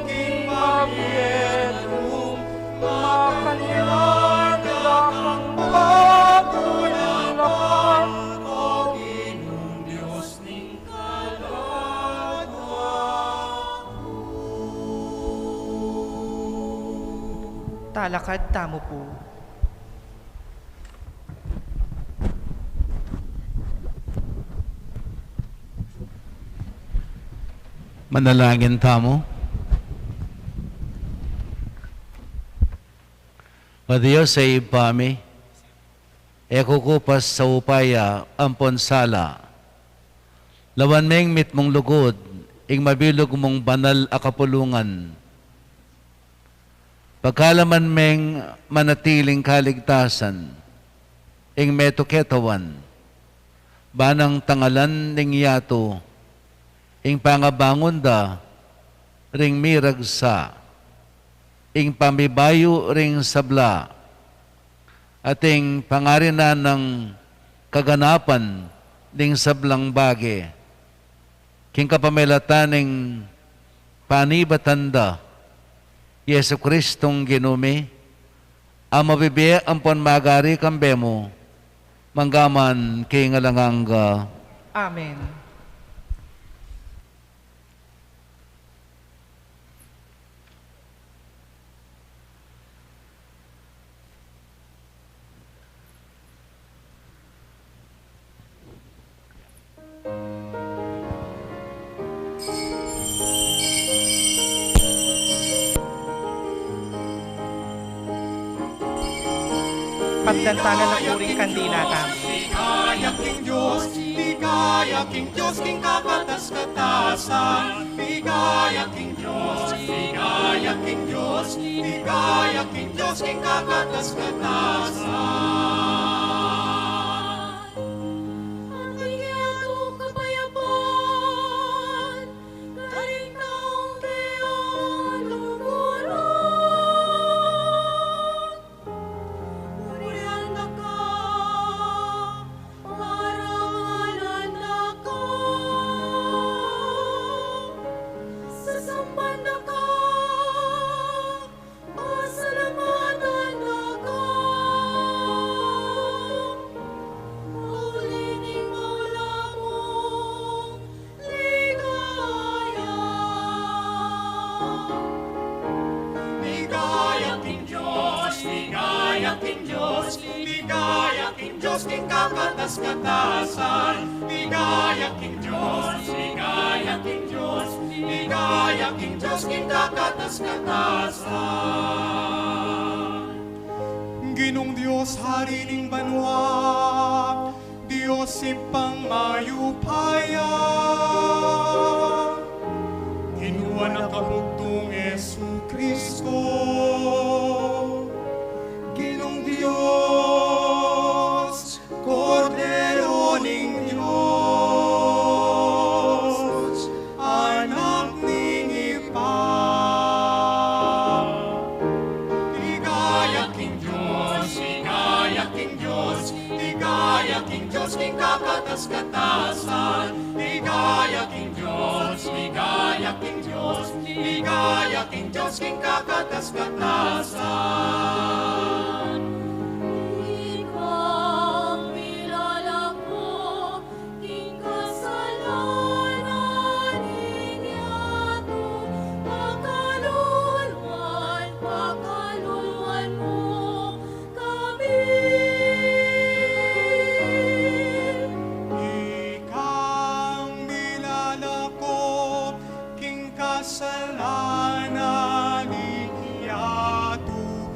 king mabiyedum, makanyan lakang pagtulakan, O Ginong Diyos ning Talakad tamo po. Manalangin tamo. O Diyos sa ipami, kukupas sa upaya ampon sala. Lawan meng mit mong lugod, ing mabilog mong banal akapulungan. Pagkalaman meng manatiling kaligtasan, ing metuketawan, banang tangalan ning yato, ing pangabangon da, ring miragsa, ing pamibayo ring sabla, ating pangarinan ng kaganapan ning sablang bage, king kapamilatan ning panibatanda, Yesu Kristong ginumi, ang mabibie ampon magari kambemo, manggaman kay ngalanganga. Amen. Pagdantanan ng puring kandila tamo. Ligaya King Diyos, ligaya King Diyos, King kapatas-katasan. Ligaya King Diyos, ligaya King Diyos, ligaya King Diyos, King kapatas-katasan. Ang kanyang kapayapan, karing taong diyan lumuran. Purihan na ka, parangalan na ka, sasamban na ka, pasalamatan na ka. Ulining mula mong ligaya. Ligaya King Diyos, ligaya King Diyos, ligaya King Diyos, King kapatas-katasan. Ligaya King Diyos, ligaya King Diyos, ligaya King Diyos, King kapatas-katasan. Ginong Diyos, Hari ning banwa, Diyos ipang mayupaya. Kinuha na kabugtong Yesu Kristo. Ginong Diyos, Kordero ning Diyos, anak ning Ipa. Ligaya King Diyos, ligaya King Diyos, ligaya King Diyos, King kapatas-katasan. Ligaya King Diyos, ligaya King Diyos, ligaya King Diyos, King kapatas-katasan. Ikang milala ko, king kasalanan ninyato, pakaluluan mo kami. Ikang milala ko, king kasalanan yato,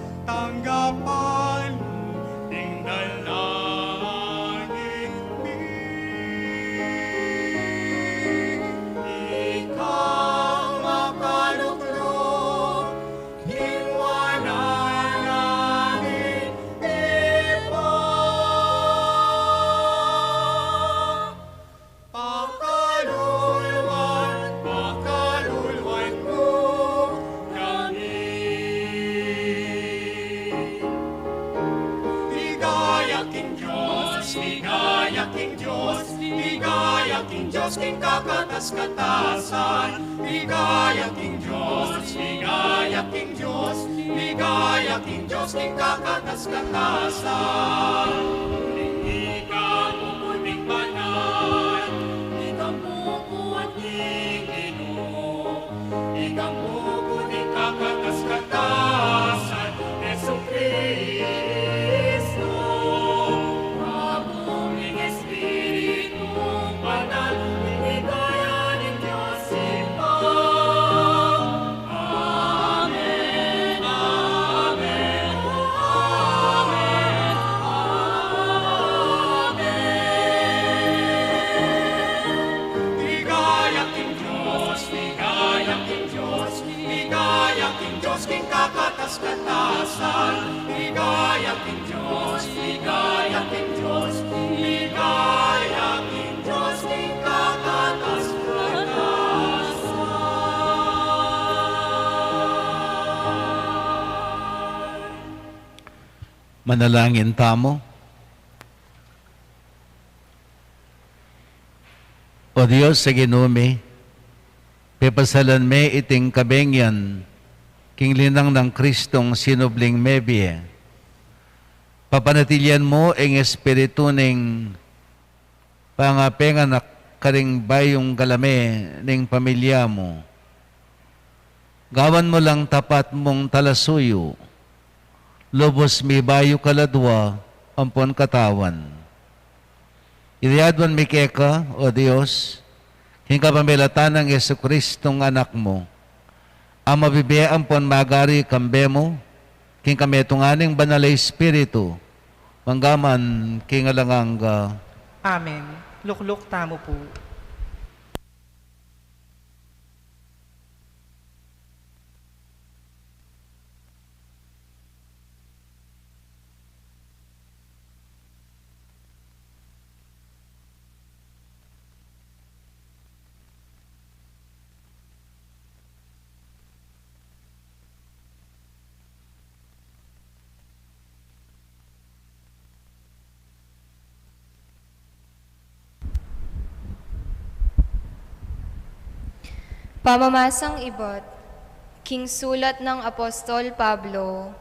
ligaya king Diyos, ligaya king Diyos, king kakatas-katasan. Ligaya king Diyos, ligaya king Diyos, ligaya king Diyos, king kakatas-katasan. Ikaw puputing banal, ikang buko at Ginu, ikang buko ning kakatas-katasan, Yesu Kristo. Maguming Espiritu Banal, ligaya ng Diyos ipang. Amen, amen, amen, amen. Ligaya king Diyos, ligaya king Diyos, ligaya king Diyos, king kakatas-katasan. Ligaya king Diyos, ligaya king Diyos, ligaya king Diyos, king kakatas-katasan. Manalangin tamo. O Diyos sa ginumi, pepasalan me iting kabengyan, king linang ng Kristong sinubling MEBIE. Papanatilyan mo ang espiritu ning pangapengan na karing bayong galame ning pamilya mo. Gawan mo lang tapat mong talasuyo, lubos mi bayo kaladwa, ampon katawan. Iriadwan mi keka, o Diyos, king kapamilatan ng Yesu Kristong anak mo, ang mabibiyaan pon magari kambe mo, king kametunganing banal na Espiritu, manggaman king alanganga. Amen. Lukluk tamo po. Pamamasang ibot, king sulat ng Apostol Pablo,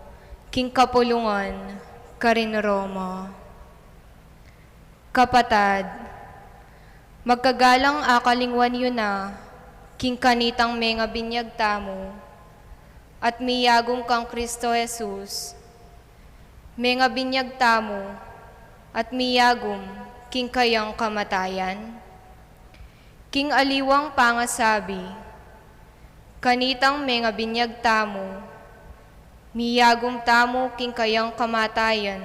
king kapulungan, karin Roma. Kapatad, magkagalang akalingwan yun na, king kanitang menga binyag tamo, at miyagong kang Kristo Jesus, menga binyag tamo, at miyagom king kayang kamatayan. King aliwang pangasabi, kanitang menga binyag tamo, miyagom tamo king kayang kamatayan,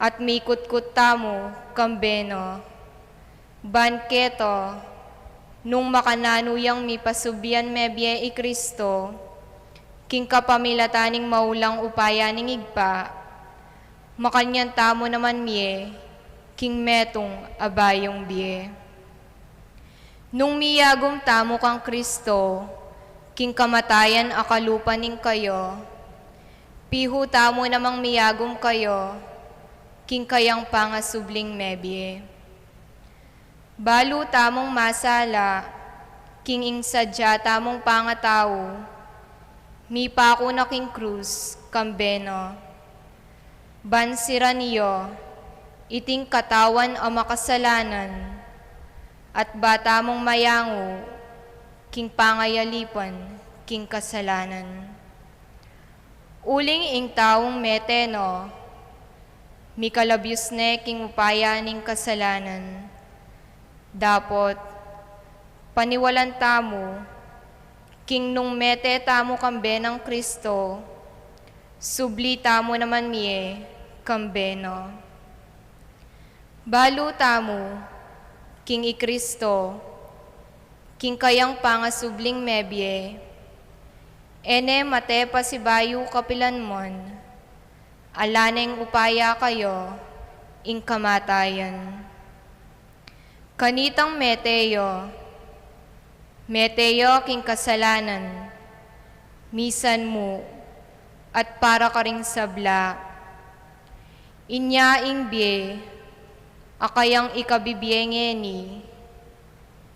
at mikutkut tamo kambeno. Banketo, nung makananuyang mipasubyan MEBIE i Kristo, king kapamilataning maulang upaya ning igpa, makanyan tamo naman miye, king metong abayong biye. Nung miyagom tamo kang Kristo, king kamatayan akalupa ning kayo, pihu tamo namang miyagom kayo, king kayang pangasubling MEBIE. Balu tamong masala, king ingsadya tamong pangatao, mipako na king krus, kambeno. Bansira niyo, iting katawan o makasalanan, at bata mong mayango, king pangayalipan, king kasalanan. Uling ing taong meteno, mikalabyos ne king upaya ning kasalanan. Dapot, paniwalan tamo, king nung mete tamo kambe ng Kristo, subli tamo naman miye, kambeno. Balu tamo, king i Kristo, king kayang pangasubling MEBIE, ene matepa si bayu kapilanmon, alaneng upaya kayo, ing kamatayan. Kanitang Meteo, king kasalanan, misan mo, at para ka ring sabla. Inyaing biye, akayang ikabibiyenge ni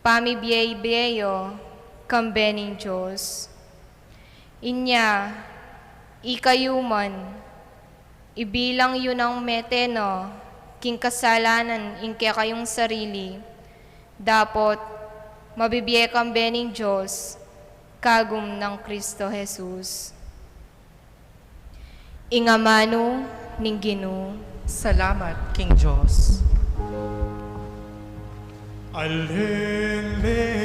pamibiyay-biyayo kambening Diyos. Inya, ikayuman, ibilang yun ang meteno, king kasalanan inke kayong sarili, dapot mabibiye kambening Diyos, kagum ng Kristo Jesus. Ingamano ning GUINU. Salamat, King Diyos. Alleluia.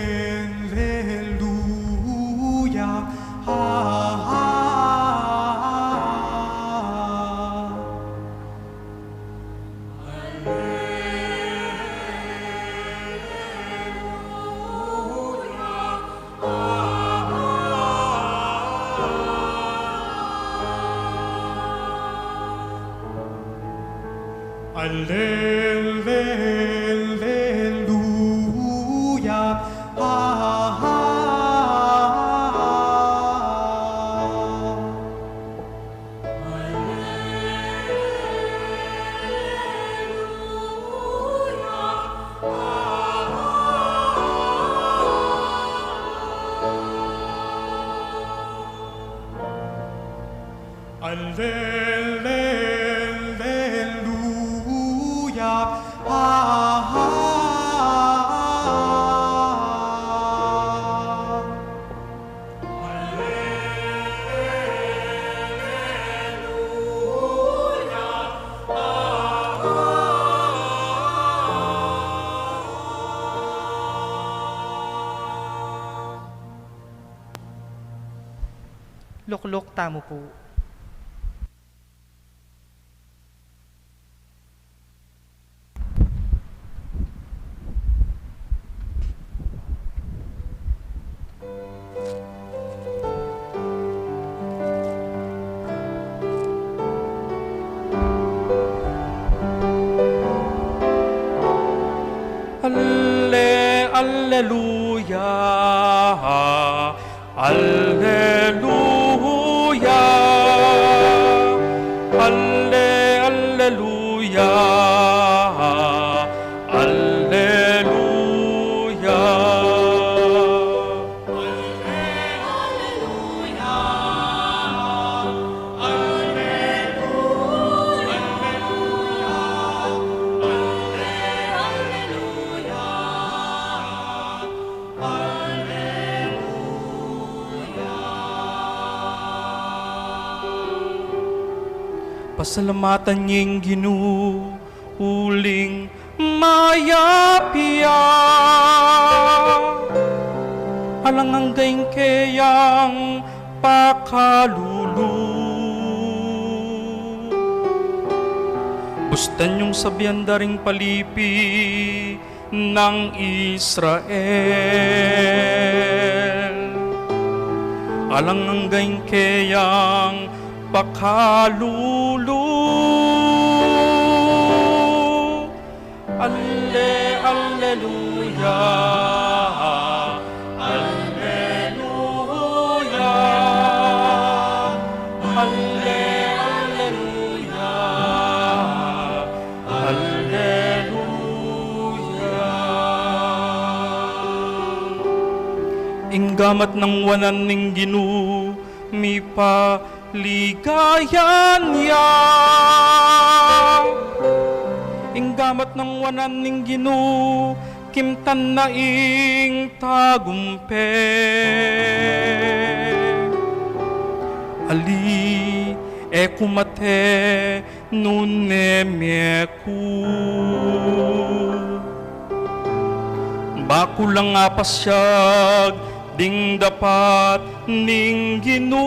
Alleluia. Alleluia. Luklok tamo po. Alleluia. Alleluia. Alleluia. Alleluia. Pasalamatan niyeng GUINU, uling mayapia. Alanganggay kayang pakalulu. Bustan yung sabihan daring palipi ng Israel. Alanganggay kayang pakalulu. Alleluia. Alleluia. Alleluia. Alleluia. Inggamat ng wanan ning GUINU, mi paligayan niya. Inggamat ng wanan ning GUINU, kimtan na ing tagumpe. Ali kumate nunemeku. Bakulang apasyag ding dapat ning GUINU.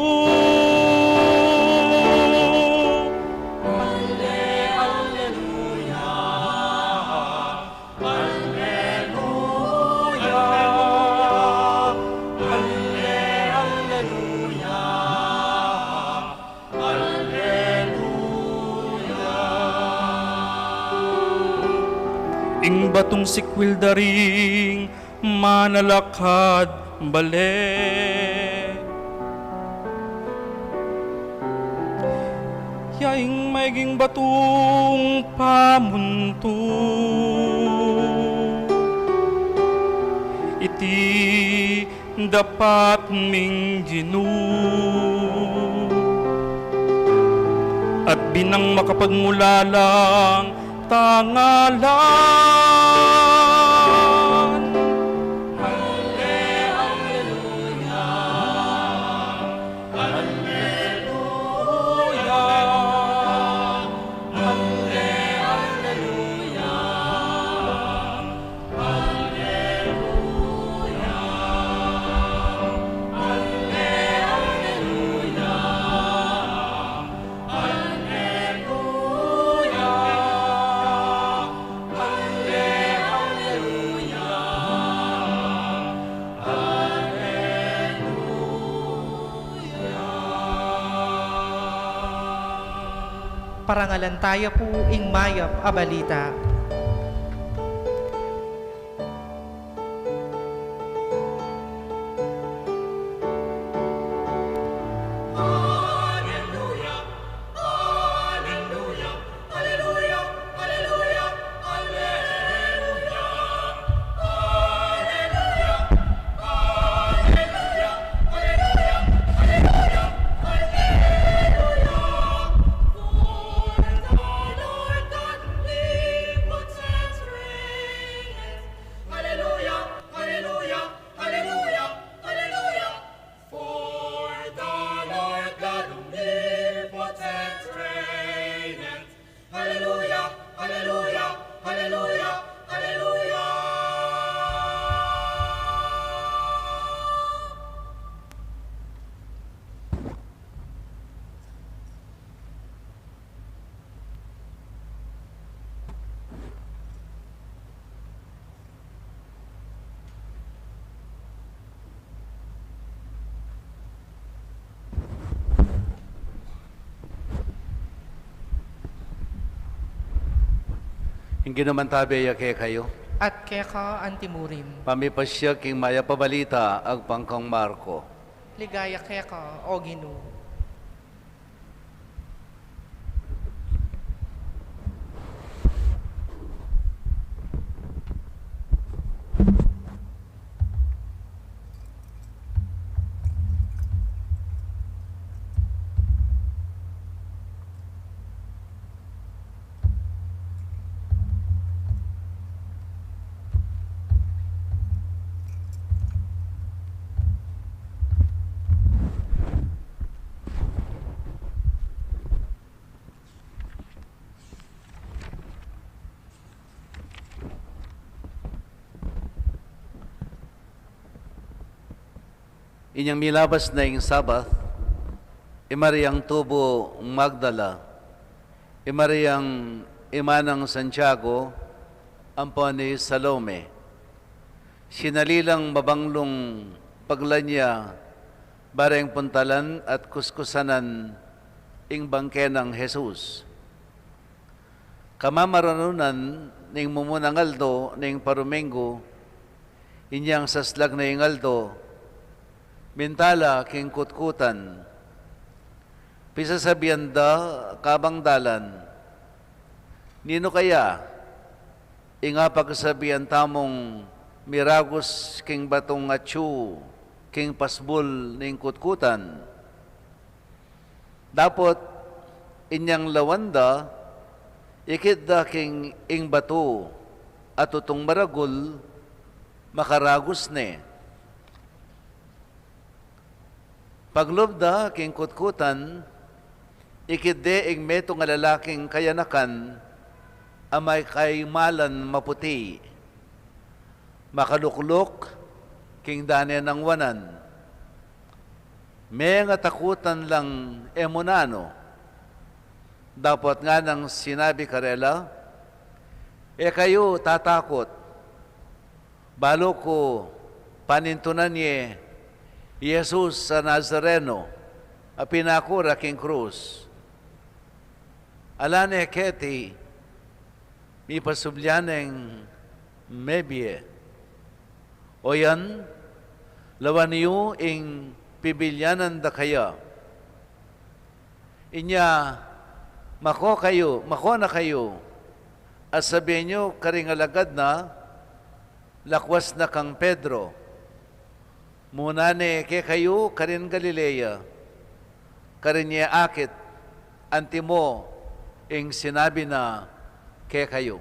Ing batong sikwil daring manalakad bale. yaing maiging batong pamunto. Iti dapat ming GUINU at binang makapagmulalang tangalan. Parangalan tayo po ing mayap a balita. Hindi naman tabi yake kayo. At keka antimurim. Pamipasya king maya pabalita ag pangkang Marko. Ligaya keka o GUINU. Inyang milabas na ing Sabath, Mariang tubo Magdala, Mariang imanang Santiago, ampon ni Salome, sinalilang mabanglong paglanya, bareng puntalan at kuskusanan ing bangke ng Jesus. Kamamaranunan ning mumunangaldo ning parumengo, inyang saslag na ingaldo, bintala king kutkutan, pisasabihan da kabang dalan, nino kaya, inga pagsabihan tamong miragos king batong atsu, king pasbul ning kutkutan. Dapot, inyang lawanda, ikidda king ing bato, at tutong maragul, makaragos ne. Paglubda king kutkutan, ikidde ing meto nga lalaking kayanakan, amay kay malan maputi, makaluklok king dane ng wanan. May nga takutan lang emunano, dapat nga nang sinabi karela, kayo tatakot, balo ko panintunan niya Jesus sa Nazareno, a pinakura king krus. Alane keti, mi pasublianeng MEBIE. O yan, lawan niyo ing pibilyanan da kaya. Inya, mako na kayo, at sabihin nyo, karing alagad na, lakwas na kang Pedro, muna ne ke kayo, karin Galilea, karin niya akit, antimo, ing sinabi na ke kayo.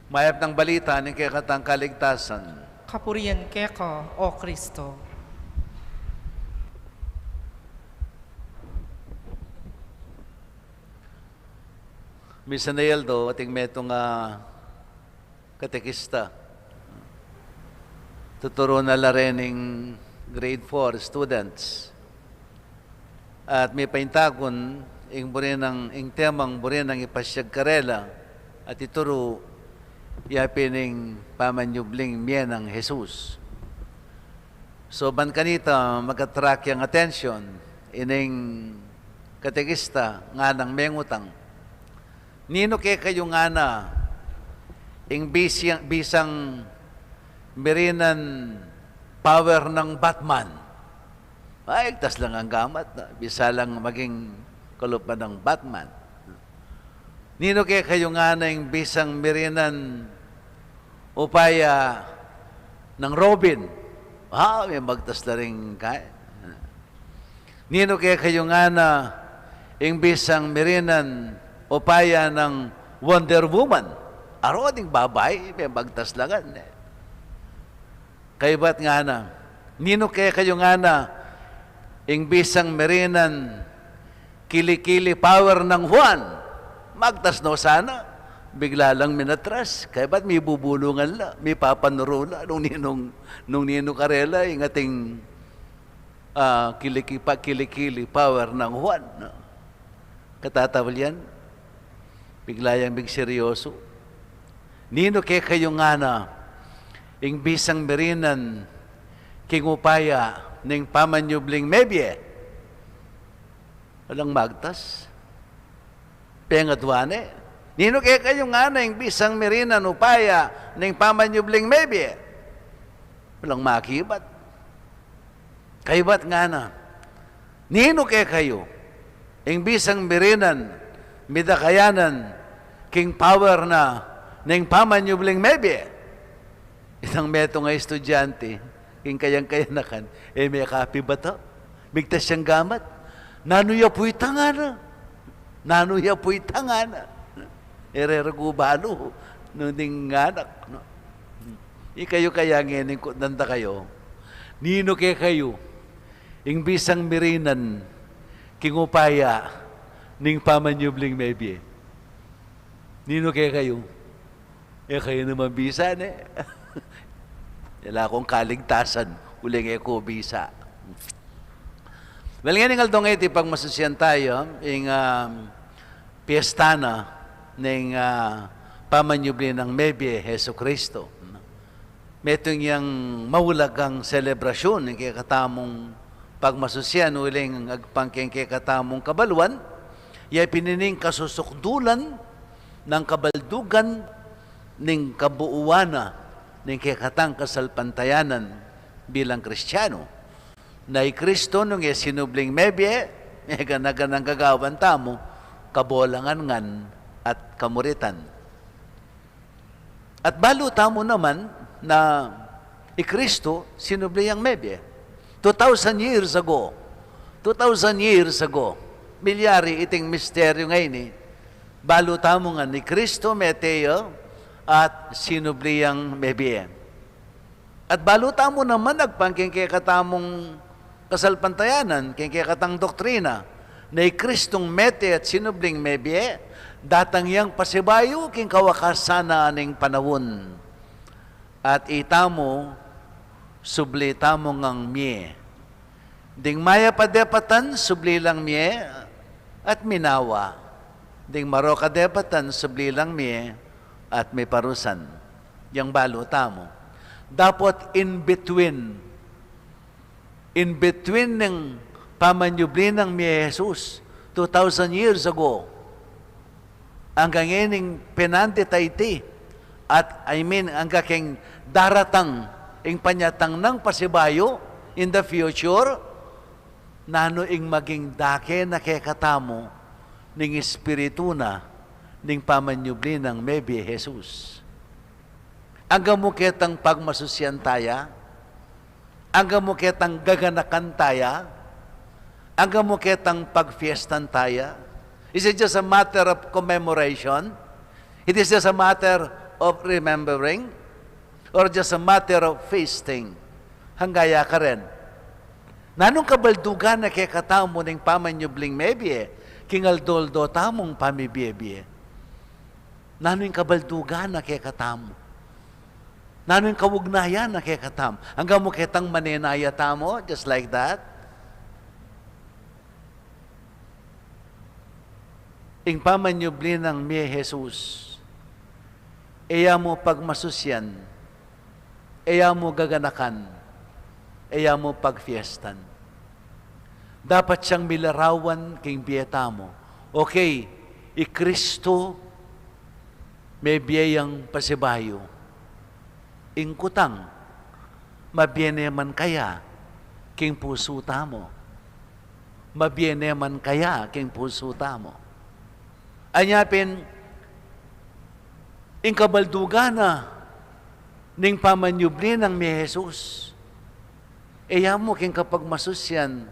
Mayap ng balita ng kekatang kaligtasan. Kapurian keka, O Kristo. Misa na yeldo, ating metong katekista. Tuturo na larening grade 4 students. At may paintagon, ing temang burinang ipasyag karela, at ituro, yapining pamanyubling miyan ng Jesus. So, ban kanita, mag-attract yung attention, ining katekista, nga ng mengutang. Nino kaya kayo nga na, ing bisang merinan power ng Batman. Ay, tas lang ang gamat. Bisa lang maging kalupan ng Batman. Nino kaya kayo nga na ing bisang merinan upaya ng Robin. May magtas na rin kaya. Nino kaya kayo nga na ing bisang merinan upaya ng Wonder Woman. Aro ding babay, may magtaslangan. Kaya ba't nga na? Nino kaya kayo nga na, ing bisang merinan, kilikili power ng Juan. Magtas no sana, bigla lang minatras. Kaya ba't may bubulungan la, may papanuro la, nung ninong karela, ing ating kilikili power ng Juan. No? Katatawal yan. Bigla yang big seryoso. Nino kaya kayo nga na, ing bisang merinan, kingupaya, ning pamanyubling MEBIE. Walang magtas. Pengadwane. Nino kaya kayo nga na, ing bisang merinan, upaya, ning pamanyubling MEBIE. Walang makibat. Kayo ba't nga na? Nino kaya kayo, ing bisang merinan, midakayanan, king power na, ning pamanyubling MEBIE. Isang meto nga estudyante, king kayang-kayanakan, may kapi ba ito? Bigtas siyang gamat. Nanuya po'y tangana. Nanuya po'y tangana. Ereragubalo, nung anak. No? Ikayo kaya ngayon, nanda kayo. Nino kaya kayo, ing bisang merinan, king upaya, ning pamanyubling MEBIE. Nino kaya kayo? Kayo naman bisa, ne? Wala akong kaligtasan, uling ko bisa. Well, ngayon nga dong iti, pag masusyan tayo, ing piyesta na, ning pamanyubling ng MEBIE, Heso Kristo. Metong yung mawulagang selebrasyon, ng kakatamong pagmasusyan, uling agpangking kakatamong kabaluan, yay pinining kasusukdulan ng kabaldugan ning kabuuana ning kekatang kasalpantayanan bilang Kristiyano. Na Kristo nung sinubling MEBIE, ganaganang gagawan tamo, kabolangan ngan at kamuritan. At balo tamo naman na Kristo sinubli ang MEBIE. 2,000 years ago, milyari iting misteryo ngayon balo tamo nga ni Kristo meteo at sinubliyang MEBIE. At balo tamo naman nagpangking katamong kasalpantayanan, king katang doktrina, na Kristong mete at sinubling MEBIE, datang yang pasibayo king kawakasana aning panawon. At itamo, subli tamo ngang mie. Ding maya padepatan, subli lang mie, at minawa. Ding maro kadepatan, subli lang mie, at may parusan. Yang balo tamo. Dapat in between ng pamanyubli ng mie Jesus, 2,000 years ago, hanggang ngayon penante taiti, at hanggang daratang, ing panyatang ng pasibayo, in the future, nano ing maging dake na kekatamo ning espiritu na ning pamanyubli ng MEBIE Jesus. Hanggang mo ketang pagmasusyan taya, hanggang mo ketang gaganakan taya, hanggang mo ketang pagfiestan taya. Is it just a matter of commemoration? It is just a matter of remembering? Or just a matter of feasting? Hanggaya ka rin. Nanong kabaldugan na kekatamo ning pamanyubling MEBIE, kingaldoldo tamong pamibiyebie. Nanong kabaldugan na kekatamo. Nanong kawugnayan na kekatam. Hanggang mo ketang manenaya tamo, just like that. Ing pamanyubli ng mi Jesus, iya mo pagmasusyan, iya mo gaganakan, iya mo pagfiestan. Dapat siyang milarawan king biyeta mo. Okay, i-Kristo may biyayang pasibayo. Ingkutang, mabiene man kaya king puso tamo. Mabiene man kaya king puso tamo. Anyapin, ing kabaldugana ning pamanyubli ng mi Jesus. Iya mo king kapag masusyan,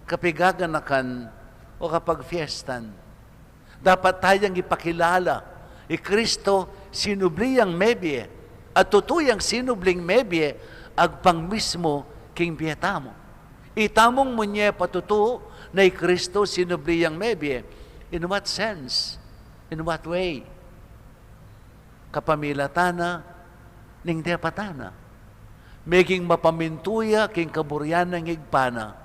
kapigaganakan o kapag fiestan. Dapat tayang ipakilala, i-Kristo sinubliyang MEBIE, at tutuyang sinubling MEBIE, agpang mismo king biyetamo. Itamong mo niya patuto na i-Kristo sinubliyang MEBIE. In what sense? In what way? Kapamilatana, ning depatana. Meging mapamintuya king kaburyan ng igpana,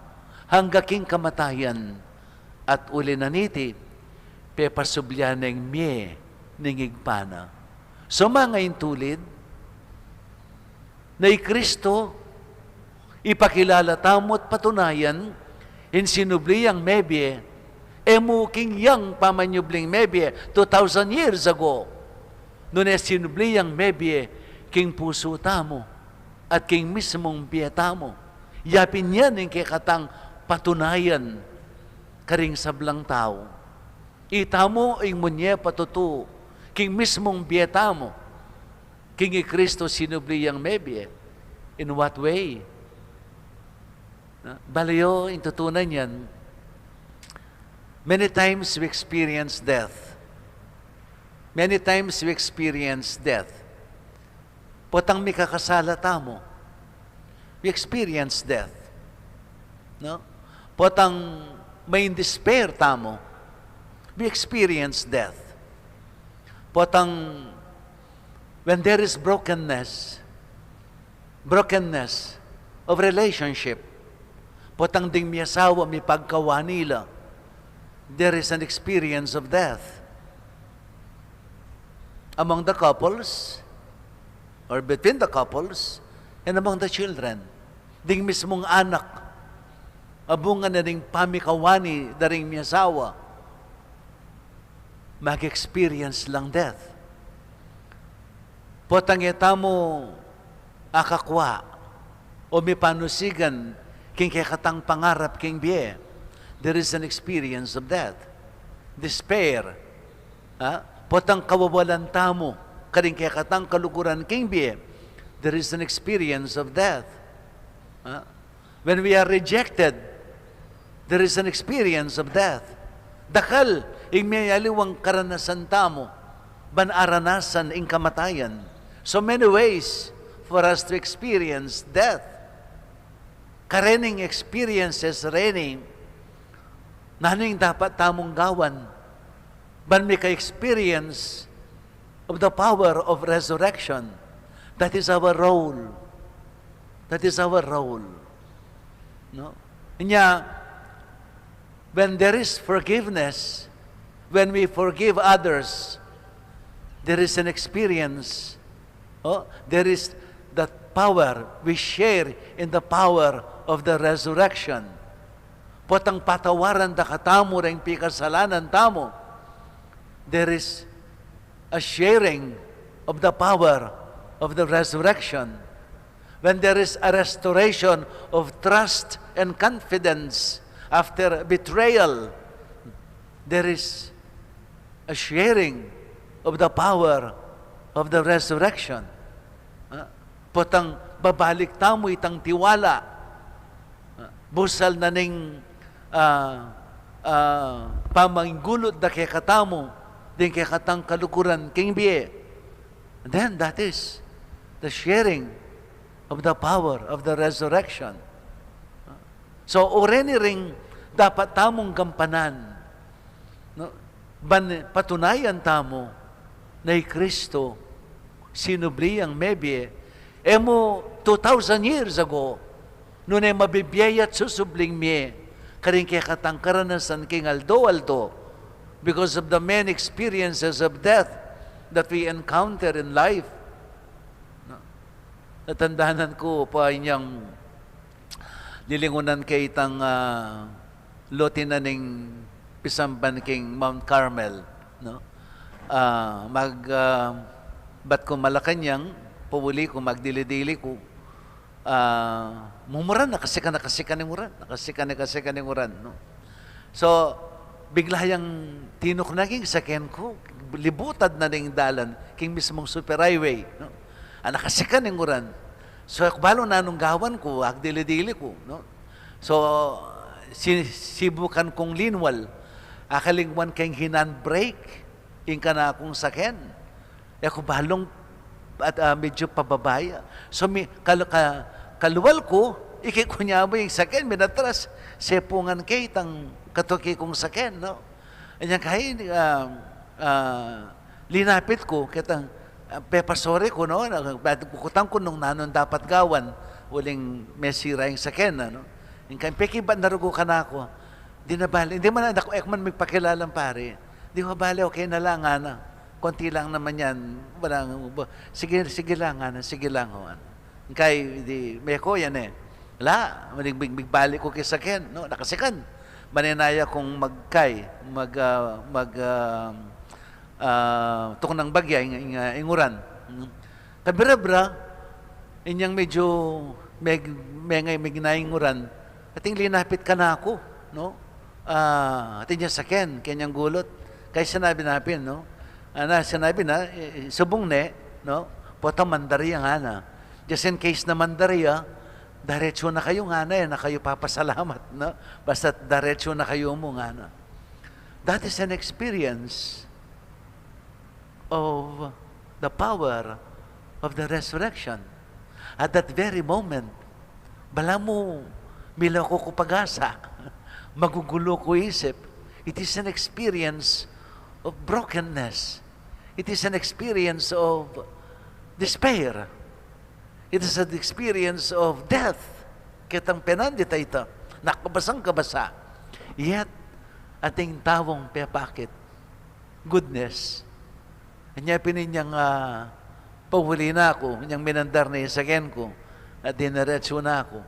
hangga king kamatayan, at ulinaniti, pepasublyan ng mie ning igpana. So mga intulid, na i-Kristo, ipakilala tamo at patunayan, in sinubliyang MEBIE, emuking yang pamanyubling MEBIE, 2,000 years ago, noon sinubliyang MEBIE, king puso tamo, at king mismong biyetamo. Yapin yan yung kikatang patunayan, karing sablang tao. Itamo ing munye patutu, king mismong biyetamo, king i-Kristo sinubliyang MEBIE. In what way? Balayo, in tutunan yan, many times we experience death. Many times we experience death. Potang may kakasala tamo, we experience death. No? Potang may despair tamo, we experience death. Potang when there is brokenness of relationship, potang ding mi asawa, mi pagkawanila, there is an experience of death. Among the couples, or between the couples, and among the children, ding mismong anak, abungan na ding pamikawani, daring mi asawa, mag-experience lang death. Potang etamo akakwa o may panusigan king kekatang pangarap king bie. There is an experience of death. Despair. Potang kawawalan tamo karing kekatang kalukuran king bie. There is an experience of death. When we are rejected, there is an experience of death. Dakal, ing may aliwang karanasan tamo, banaranasan ing kamatayan. So many ways for us to experience death. Karening experiences rening, naning dapat tamong gawan, ban may ka-experience of the power of resurrection. That is our role. That is our role. No? Nya, when there is forgiveness, when we forgive others, there is an experience. There is that power. We share in the power of the resurrection. Potang patawaran da katamo ring pikasalanan tamo. There is a sharing of the power of the resurrection. When there is a restoration of trust and confidence, after betrayal, there is a sharing of the power of the resurrection. Potang babalik tamo itang tiwala. Busal na ning pamanggulot da kay katamo, din kay katang kalukuran king biye. And then that is the sharing of the power of the resurrection. So, oreni ring dapat tamong gampanan. No? Patunayan tamo na Kristo sinubli ang MEBIE. Emo 2,000 years ago, noon ay mabibiyay at susubling miye, karing kaya katang karanasan king aldo-aldo, because of the many experiences of death that we encounter in life. Natandahanan ko pa inyang lilingunan kay itang lotinaning pisamban king Mount Carmel. No? Bat ko Malacanang, pawuli ko, magdili-dili ko, mumuran, nakasikan ni muran. No? So, bigla yung tinok naging sakyan ko, libutad na ning dalan, king mismong super highway. No? Nakasikan ni muran. So, balo na nung gawan ko, agdili-dili ko. No? So, sibukan kong linwal, akalingwan kayong hinandbrake, yung ka na akong sakyan. Ako balong at medyo pababaya. So, kaluwal ko, ikikunya mo yung sakyan, minatras, sepungan kay itang katuki kong sakyan. No? Anyan kahit linapit ko, kitang pepasore ko, no? Kukutang ko nung nanon dapat gawan, uling mesira yung sakyan. No? Yung kaya, peki ba narugo ka na ako? Di na bali. Hindi man ako, ekman magpakilalang pare. Di ba bali, okay na lang, ana. Konti lang naman yan. Sige lang, ana. Sige lang, ho. Kaya, may ko yan eh. Wala. Magbalik ko kay sakyan. No? Nakasikan. Maninaya kong tukang bagya, inguran. Kabirabra, inyang medyo may ginainguran, ating linapit ka na ako, no? Ating niya sakyan, kanyang gulot. Kaya sinabi natin, no? Sinabi na, subong ne, no? Potang mandariya nga na. Just in case na mandariya, diretso na kayo nga na kayo papasalamat, no? Basta diretso na kayo mo nga na. That is an experience of the power of the resurrection. At that very moment, bala mo, mila ko pag-asa, magugulo ko isip. It is an experience of brokenness. It is an experience of despair. It is an experience of death. Kitang penandita ito, nakabasang kabasa. Yet, ating tawong pepakit, goodness. Kanya pininyang pahuli na ako, kanyang minandar na isagyan ko, at dinaretso na ako.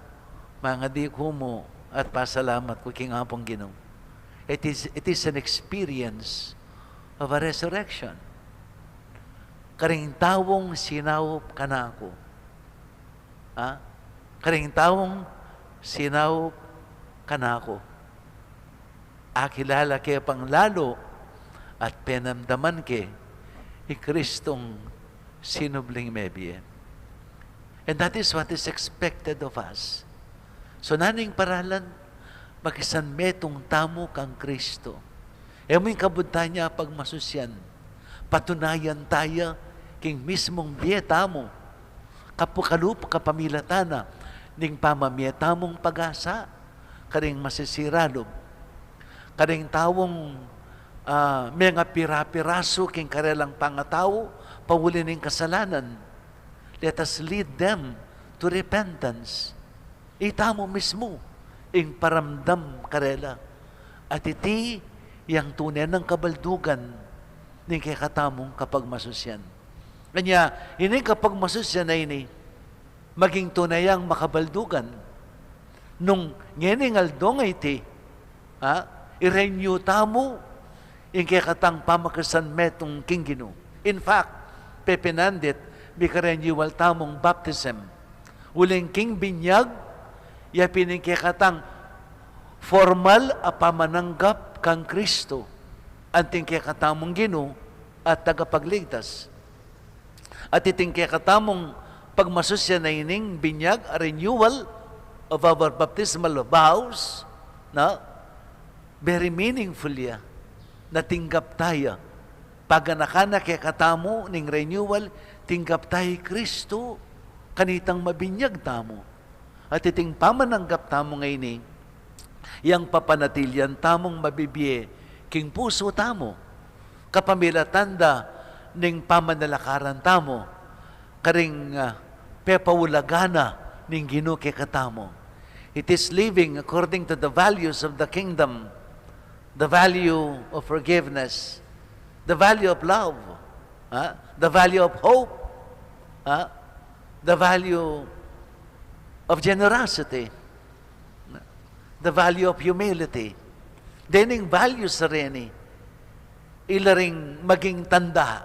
Mga di ko mo at pasalamat ko king apong Ginoo. It is an experience of a resurrection. Karing tawong sinawop ka na ako. Karing tawong sinawop ka na ako. Akilala kaya pang lalo at penamdaman ke Kristong sinubling MEBIE. And that is what is expected of us. So naning paralan, magisan metong tamo kang Kristo. Emo'y kabunta niya pag masusyan. Patunayan tayo king mismong biyeta mo. Kapukalup kapamilatana ning pamamiyeta mong pag-asa. Karing masisiralob. Karing tawong mga pira-piraso king karelang pangataw, pawuli ning kasalanan. Let us lead them to repentance. Itamo mismo, ing paramdam karela. At iti, yang tunay ng kabaldugan, ning kay katamong kapag masusyan. Kanya, ini kapag masusyan na ini, maging tunayang makabaldugan. Nung ngeningal dong iti, i-renew tamo, yung kaya katang pamakasan metong king Ginoo. In fact, pepinandit, bika-renewal tamong baptism. Uling king binyag, yapinin kaya katang formal a pamananggap kang Kristo, anting kaya katamong Ginu at tagapagligtas. At iting kaya katamong pagmasusya na ining binyag, a renewal of our baptismal vows, na very meaningful ya, natinggap tayo. Paganakana kaya katamo ning renewal, tinggap tayo Kristo, kanitang mabinyag tamo. At iting pamananggap tamo ngayon, yang papanatilyan tamong mabibie, king puso tamo, kapamilatanda ning pamanalakaran tamo, karing pepawulagana ning Ginu kay katamo. It is living according to the values of the kingdom, the value of forgiveness, the value of love, the value of hope, the value of generosity, the value of humility. Dening values sa rin, ilaring maging tanda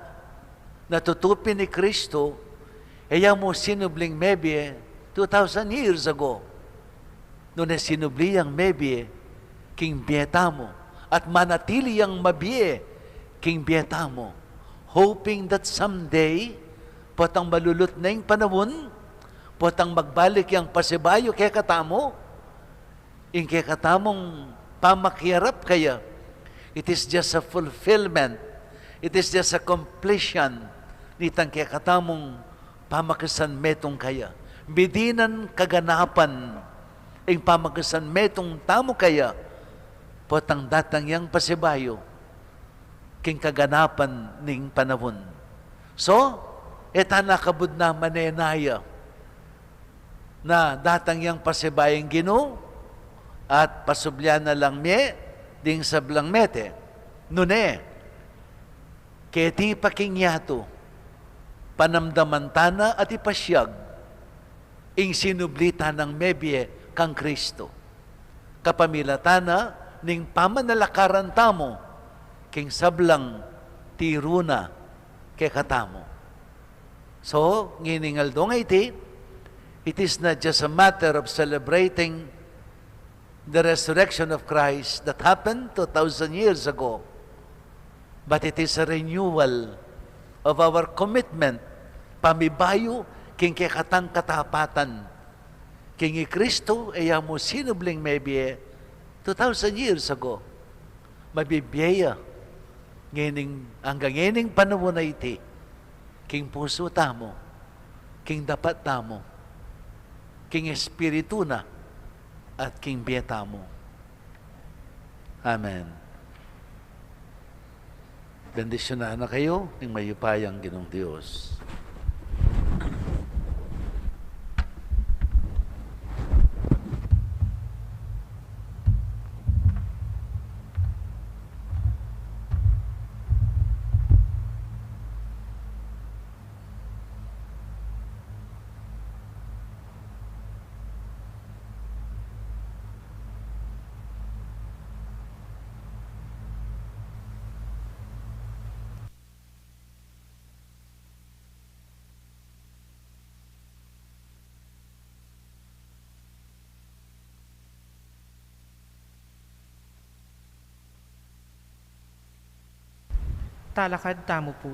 na tutupin ni Kristo, kaya mo sinubling MEBIE 2,000 years ago. Noon na sinubli ang MEBIE, king bieta mo, at manatili ang mabie, king bieta mo, hoping that someday, potang malulot na yung panahon, potang magbalik yung pasibayo kaya katamo, yung kaya katamong pamakyarap kaya, it is just a fulfillment, it is just a completion, nitang kaya katamong pamakasan metong kaya. Bidinan kaganapan, ang pamakasan metong tamo kaya, potang datang yang pasibayo, king kaganapan ning panahon. So, eta nakabud na manenaya, na datang yang pasibayang Ginu, at pasublyan na lang ding sablang mete, nune, keti pakingyato, panamdamantana at ipasyag, ing sinublita ng MEBIE kang Kristo. Kapamilatana ning pamanalakaran tamo, king sablang tiruna kay katamo. So, nginingal dong iti, it is not just a matter of celebrating the resurrection of Christ that happened 2,000 years ago, but it is a renewal of our commitment, pamibayo, king kekatang katapatan, king Kristo, iya mo sinubling MEBIE 2,000 years ago, mabibiya, hanggang ngining panahon na iti, king puso tamo, king dapat tamo, king espiritu na, at king bieta mo. Amen. Bendisyonan na kayo ng mayupayang Ginong Diyos. Talakad tamo po.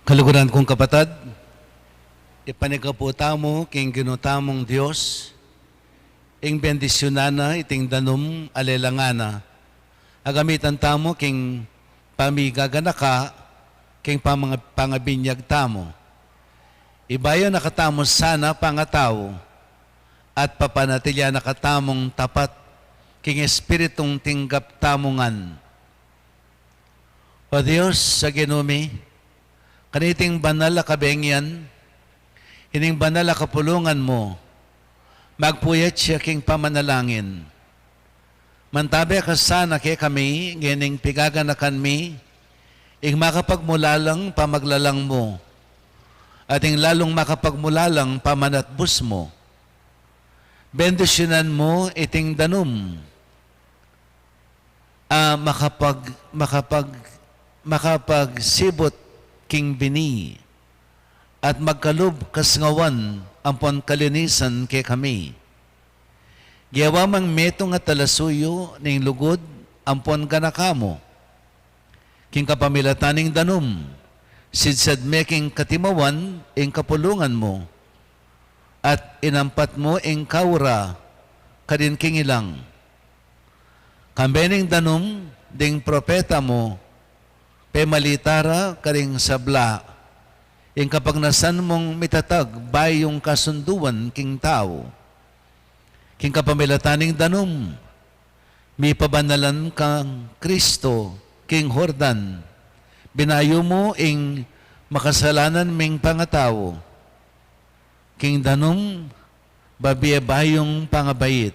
Kaluguran kong kapatid, ipanikaputa mo king ginutamong Diyos, ing bendisyonana iting danum alelangana, agamitan tamo king pamigaganaka, king pangabinyag tamo. Ibayo nakatamo sana pangatao, at papanatilya nakatamong tapat, king espiritong tinggap tamongan. O Diyos sa ginumi, kaniting banal na kabengyan, ining banal na kapulungan mo, magpuyat siya king pamanalangin. Mantabi ka sana kay kami, gining pigaganakan mi, ing makapagmulalang pamaglalang mo, at ing lalong makapagmulalang pamanatbus mo. bendisyonan mo iting danum. Makapagsibot king bini at magkalub kasngawan ampon kalinisan ke kami. Giyawa mang metong at talasuyo ning lugod ampon ganakamo. King kapamilataning danum, sidsad meking katimawan ing kapulungan mo at inampat mo ing kaura kadin king ilang. Kambening danum ding propeta mo, pemalitara karing sabla, ing kapagnasan mong mitatag bayong kasunduan king tao. King kapamilataning danum, mi pabanalan kang Kristo, king Jordan, binayo mo ing makasalanan ming pangatao. King danum, babiya bayong pangabayit.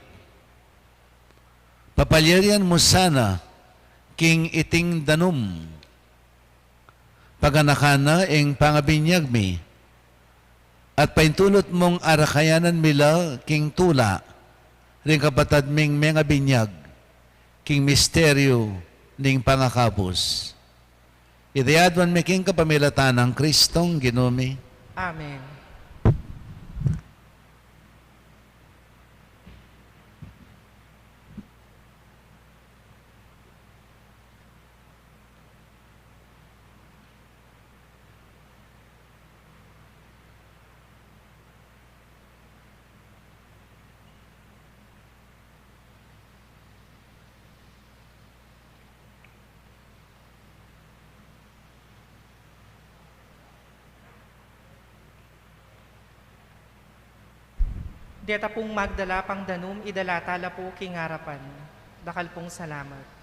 Papalyarian mo sana, king iting danum, paganakana ing pangabinyag mi, at paintulot mong arakayanan mila king tula, ring kapatad ming mga binyag, king misteryo ning pangakabos. Idayadwan mi king kapamilatan ng Kristong ginumi. Amen. Deta pong magdala pang danum, idalatala po king harapan. Dakal pong salamat.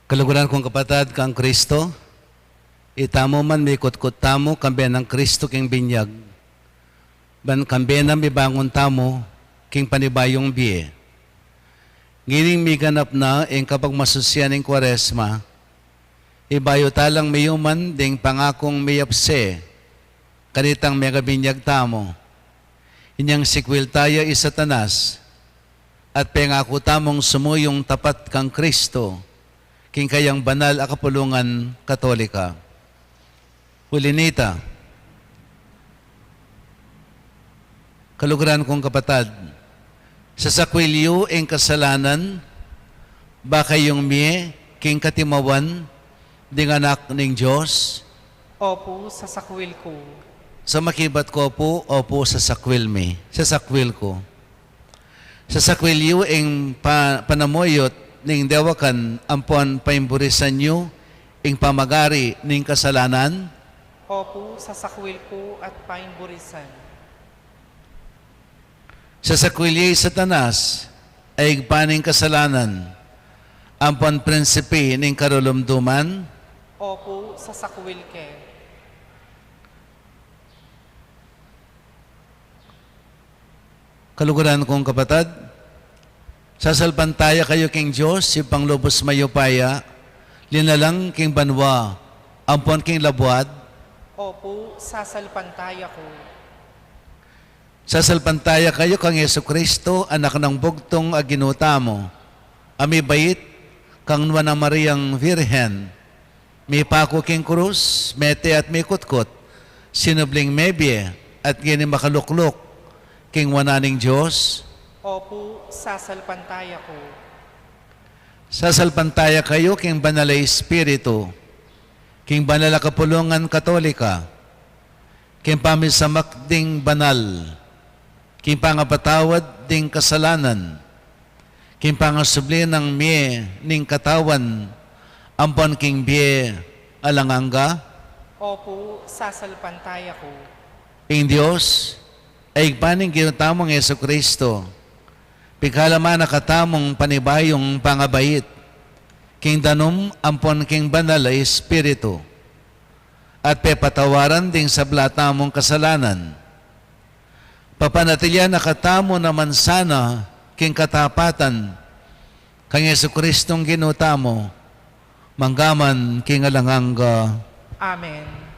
Kaluguran kong kapatid kang Kristo, itamo man may kutkot tamo kambe ng Kristo king binyag, ban kambe na may bangon tamo king panibayong biye. Ngiling may ganap na ing kapag masusyan ing Kwaresma, ibayo talang mayuman ding pangakong mayapse, kanitang may binyag tamo, inyang sikwil tayo isatanas, at pengako tamong sumuyong tapat kang Kristo, king kayang banal a kapulungan Katolika. Ulinita, kaluguran kong kapatid, sa sakwilyo ing kasalanan, ba kayong miye king katimawan ding anak ning Diyos? Opo, sa sakwil ko. Sa makibat ko po, opo sa sakwil mi, sa sakwil ko. Sa sakwilyo ing panamoyot ning dewakan ampon paimburisan nyo ing pamagari ning kasalanan? Opo, sa sakwil ko at painburisan. Sa sakwilye Satanas ay igpaning kasalanan ampon prinsipe ning karulumduman? Opo, sa sakwil ke. Kaluguran kong kapatid, sasalpantaya kayo king Diyos, si panglubos mayupaya, linalang king banwa, ampon king labuad? Opo, sasalpantaya ko. Sasalpantaya kayo kang Yesu Kristo, anak ng bugtong aginuta mo, ami bayit, kang nuwan ng Mariang Virhen, may pako king krus, mete at may kutkot, sinubling MEBIE, at gini makaluklok, king wananing Diyos. Opo, sasalpantaya ko. Sasalpantaya kayo, king banal na Espiritu, king banal na kapulungan Katolika, king pamisamak ding banal, king pangapatawad ding kasalanan, king pangasubli ng mie ning katawan, ampon king bie alanganga. Opo, sasalpantaya ko. Ing Diyos, ay paning ginutamong Yesu Kristo, pigkalaman nakatamong panibayong pangabayit, king danom ampon king banal na Espiritu, at pepatawaran ding sablatamong kasalanan. Papanatilya nakatamo naman sana king katapatan, kang Yesu Kristong ginutamo, manggaman king alanganga. Amen.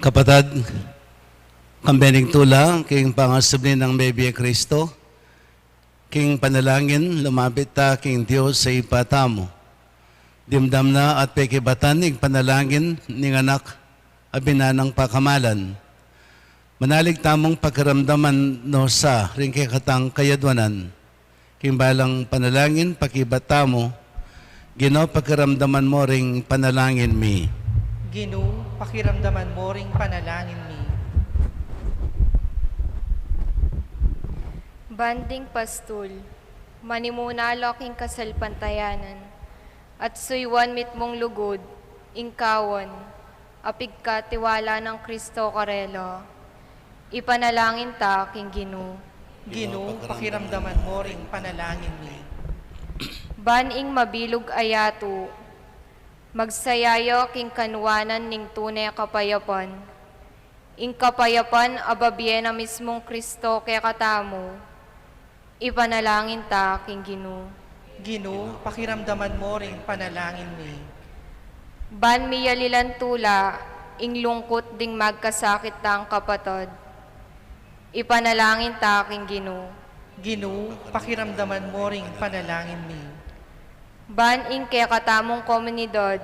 Kapatad, kambening tula, king pangasubli ng MEBIE Kristo, king panalangin, lumapit ta, king Diyos sa ipatamo. Dimdam na at pekibatan, ing panalangin, ning anak, abinanang pakamalan. Manalig tamong pagkaramdaman no sa ring katang kayadwanan. King balang panalangin, pakibata mo, Gino, pagkaramdaman mo ring panalangin mi. GUINU, pakiramdaman mo ring panalangin mi. Banding pastul, manimunalo king kasalpantayanan, at suywan mit mong lugod, ingkawan, apig ka tiwala ng Kristo Karelo. Ipanalangin ta king GUINU. GUINU, pakiramdaman mo ring panalangin mi. Baning mabilog ayatu, magsayayo king kanwanan ning tunay kapayapan. Ing kapayapan ababye na mismong Kristo kaya katamo, ipanalangin ta king GUINU. GUINU, pakiramdaman mo ring panalangin mi. Ban miyalilan tula, ing lungkot ding magkasakit ta ang kapatod, ipanalangin ta king GUINU. GUINU, pakiramdaman mo ring panalangin mi. Ban ing kaya katamong komunidad,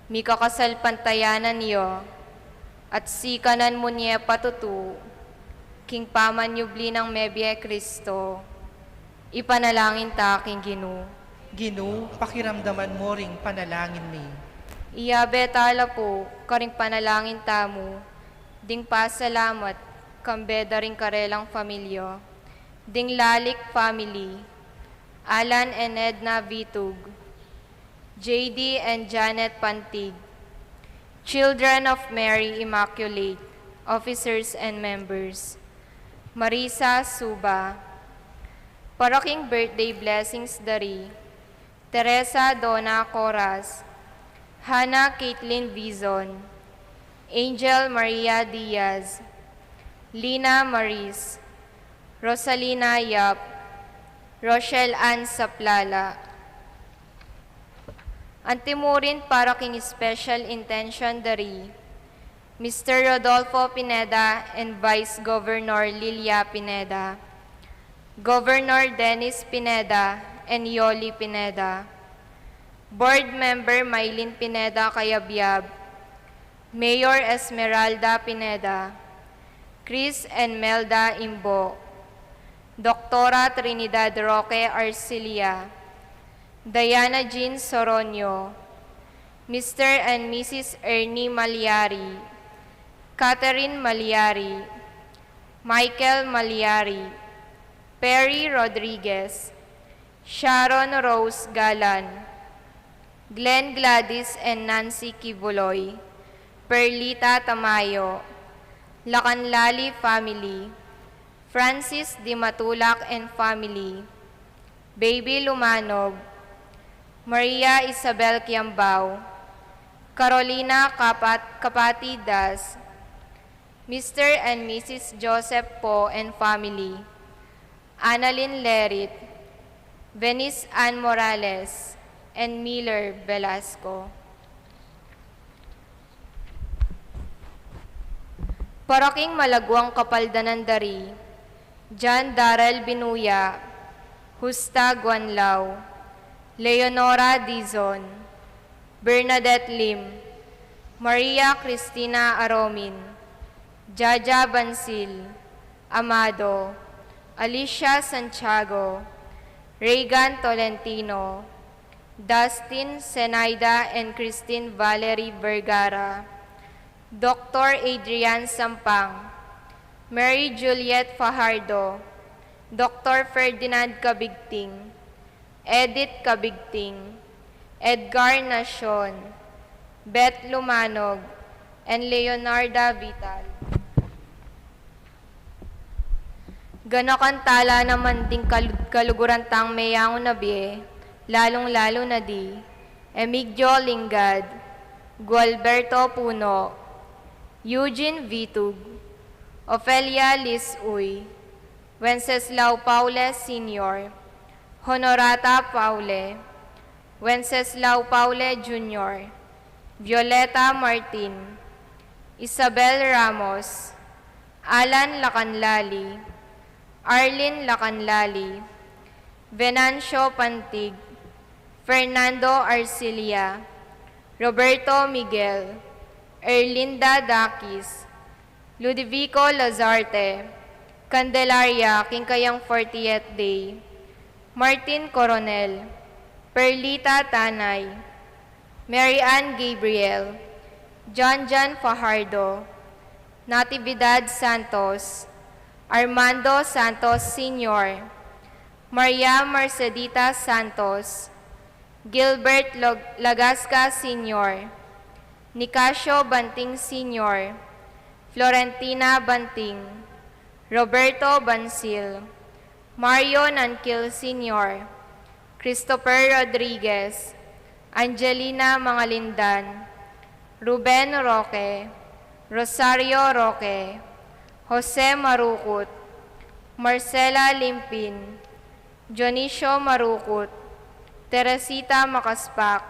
mi kakasalpantayanan niyo, at sikanan mo niya patutu, king pamanyubli ng MEBIE Kristo, ipanalangin ta king GUINU. GUINU, pakiramdaman mo ring panalangin mi. Iyabe tala po, karing panalangin tamo, ding pasalamat, kambeda ring karelang familyo, ding Lalik family, Alan and Edna Vitug, JD and Janet Pantig, Children of Mary Immaculate, officers and members, Marisa Suba, paraking birthday blessings dari, Teresa Donna Coras, Hannah Caitlin Vizon, Angel Maria Diaz, Lina Maris, Rosalina Yap, Rochelle Ann Saplala. Antimurin para king special intention dari, Mr. Rodolfo Pineda and Vice Governor Lilia Pineda, Governor Dennis Pineda and Yoli Pineda, Board Member Maylin Pineda Kayabyab, Mayor Esmeralda Pineda, Chris and Melda Imbo, Doktora Trinidad Roque Arcilia, Diana Jean Soronio, Mr. and Mrs. Ernie Malyari, Catherine Malyari, Michael Malyari, Perry Rodriguez, Sharon Rose Galan, Glenn Gladys and Nancy Kibuloy, Perlita Tamayo, Lacanlali family, Francis Di Matulak and family, Baby Lumanog, Maria Isabel Kiambao, Carolina Kapatidas, Mr. and Mrs. Joseph Po and family, Annalyn Lerit, Venice Ann Morales, and Miller Velasco. Paraking malagwang kapaldanan dari, John Darrell Binuya, Justa Guanlao, Leonora Dizon, Bernadette Lim, Maria Cristina Aromin, Jaja Bansil, Amado, Alicia Santiago, Reagan Tolentino, Dustin Senaida and Christine Valerie Vergara, Dr. Adrian Sampang, Mary Juliet Fajardo, Dr. Ferdinand Cabigting, Edith Cabigting, Edgar Nacion, Beth Lumanog, and Leonarda Vital. Ganakantala naman ding kalugurantang mayang nabie, lalong-lalo na di, Emigdio Lingad, Gualberto Puno, Eugene Vitug, Ofelia Liz Uy, Wenceslao Paule Sr., Honorata Paule, Wenceslao Paule Jr., Violeta Martin, Isabel Ramos, Alan Lacanlali, Arlene Lacanlali, Venancio Pantig, Fernando Arcilia, Roberto Miguel, Erlinda Dakis, Ludovico Lazarte, Candelaria Kinkayang 40th Day, Martin Coronel, Perlita Tanay, Mary Ann Gabriel, John Fajardo, Natividad Santos, Armando Santos Sr., Maria Mercedita Santos, Gilbert Lagasca Sr., Nicasio Banting Sr., Florentina Banting, Roberto Bansil, Mario Nankil Sr., Christopher Rodriguez, Angelina Mangalindan, Ruben Roque, Rosario Roque, Jose Marukut, Marcela Limpin, Dionisio Marukut, Teresita Makaspak,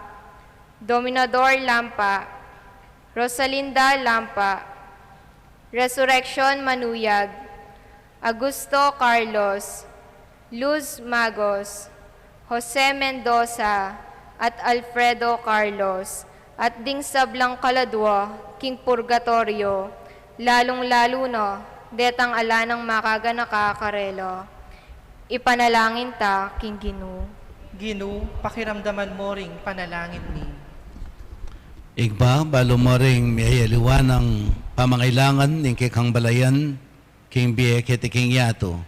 Dominador Lampa, Rosalinda Lampa, Resurrection Manuyag, Augusto Carlos, Luz Magos, Jose Mendoza, at Alfredo Carlos, at ding sablang kaladwa, King Purgatorio, lalong-lalo no, detang ala ng makaga nakakarelo. Ipanalangin ta, King Ginu. Ginu, pakiramdaman mo ring panalangin ni. Igba, balo mo ring miyayaliwan ng pamangailangan ng kikang balayan, king biye kitiking yato.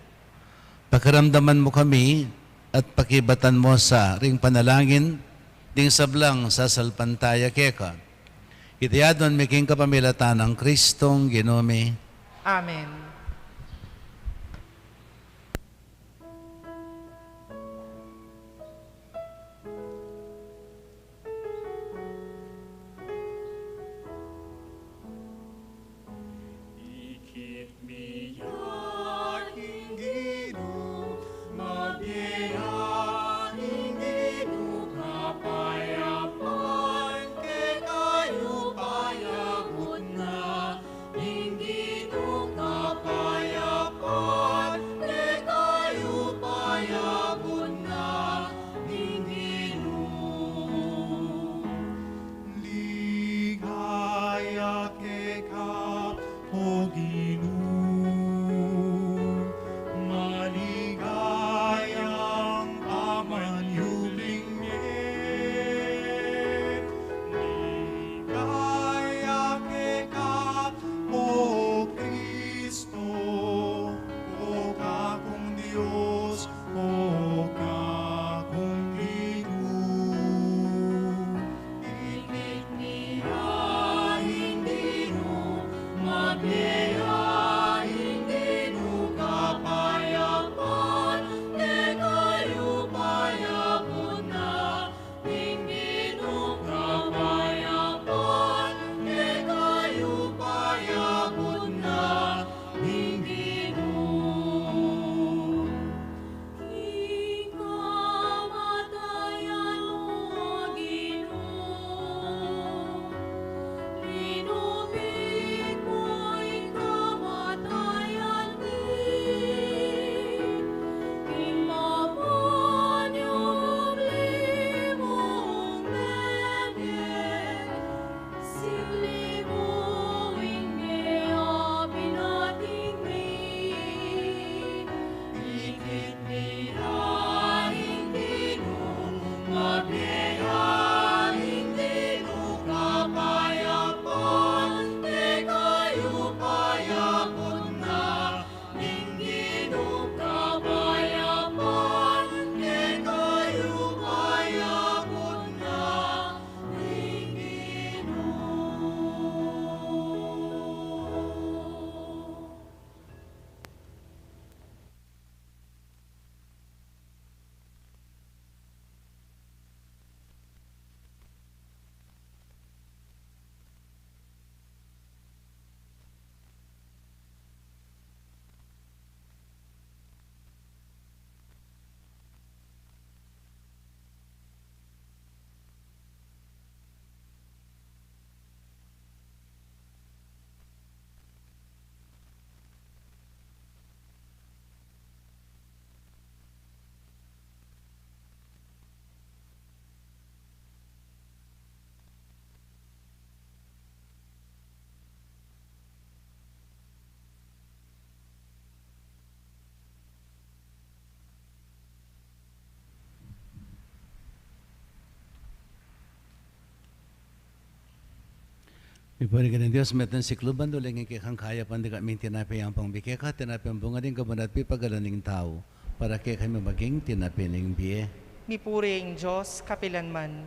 Pakiramdaman mo kami at pakibatan mo sa ring panalangin, ding sablang sa salpantaya keka. Itiyadon miking kapamilatan ng Kristong Ginome. Amen. Ipuri ka ng Diyos, metan si kluban duling ikikang kaya pandi kami tinapi ang pangbike ka, tinapi ang bunga din kabanat pipagalaning tao, para kay kami maging tinapi ng biye. Mipuri ang Diyos, kapilanman.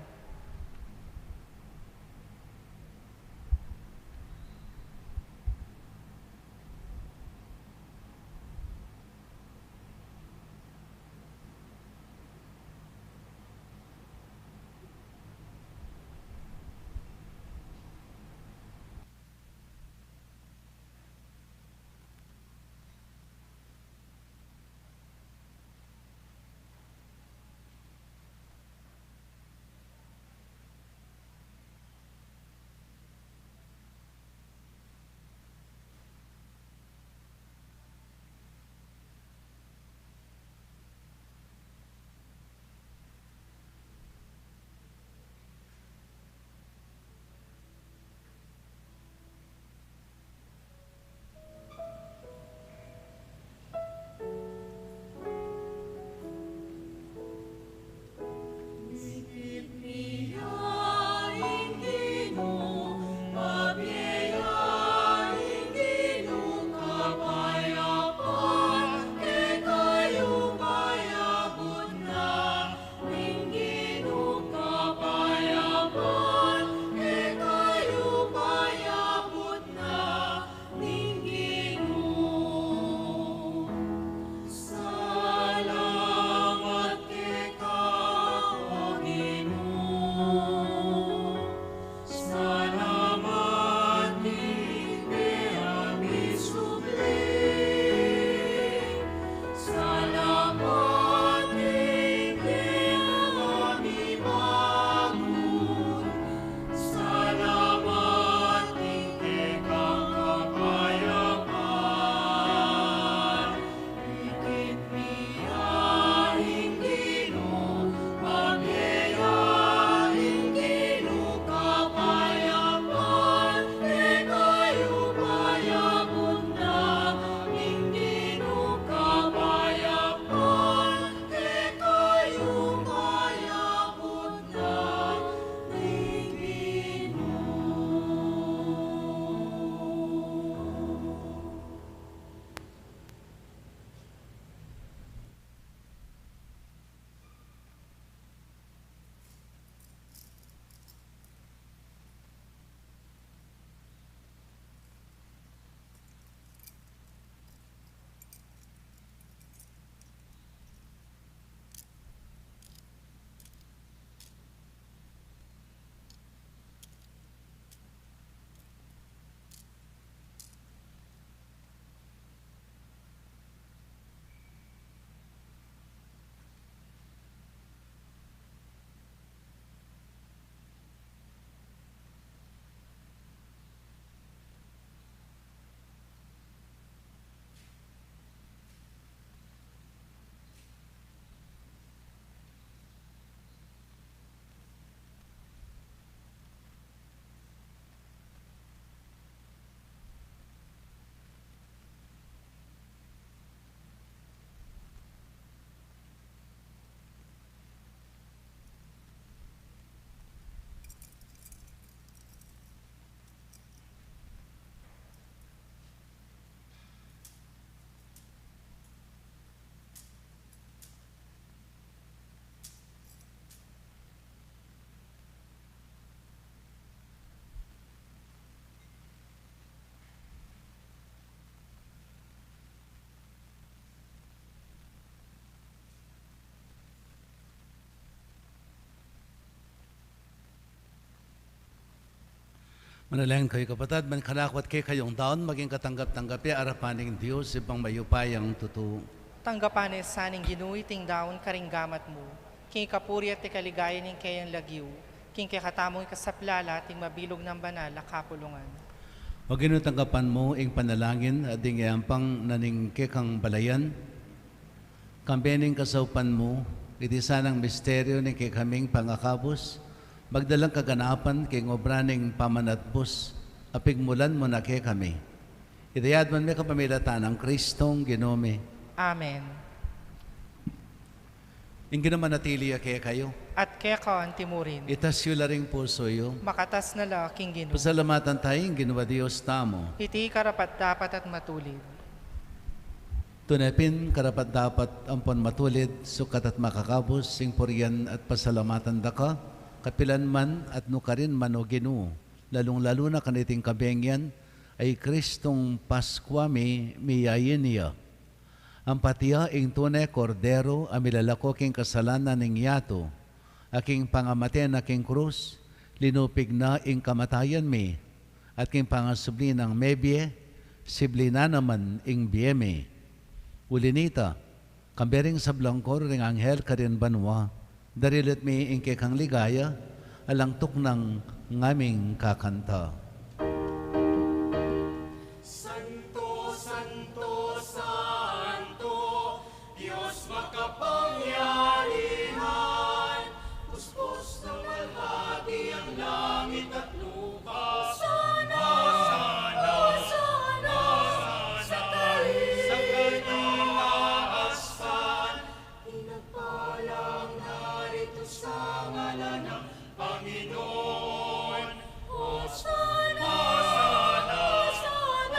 Manalangin kayo kapatid, mankanakot kayo kayong taon, maging katanggap-tanggapi, arapaning Diyos, ibang mayupayang tutu. Tanggapanes saning ginuy ting daon karinggamat mo, king kapuri at kaligaya ning kayang lagyu, king kakatamong ikasaplala ting mabilog ng banal na kapulungan. O ginutanggapan mo, ing panalangin, ading iampang naning kekang balayan, kambening kasaupan mo, iti sanang misteryo ni kekaming pangakabos, magdalang kaganapan kay ngobraning pamanatbos, apigmulan mo na kay kami. Itayad man may kapamilatan ang Kristong ginome. Amen. Ingin naman natili kaya kayo. At kaya ka ang timurin. Itas yung laring puso yung. Makatas na la king Gino. Pasalamatan tayong ginawa Diyos tamo. Iti karapat dapat at matulid. Tunepin karapat dapat ampon matulid, sukat at makakabos, sing purian at pasalamatan da ka, kapilan man at nukarin man o Ginu. Lalong-lalo na kaniting kabengyan ay Kristong Paskwami miyayin niya. Ang patiya ing tunay kordero amilalako king kasalanan ning yato, aking pangamaten aking krus, linupig na ing kamatayan mi, at king pangasubli ng MEBIE, sibli na naman ing BIEME. Ulinita, kambering sa blangkor ring anghel karin banwa, darilit mi ing kekang ligaya, alang tuk ng ngaming kakanta. Santo, Santo, Santo, Diyos makapangyarihan, puspos ng malhati ang langit at lupa. Sana, sana, sana, sa kanilang astan, pinagpalang narito sa ngalan ng Panginoon. Hosanna, Hosanna,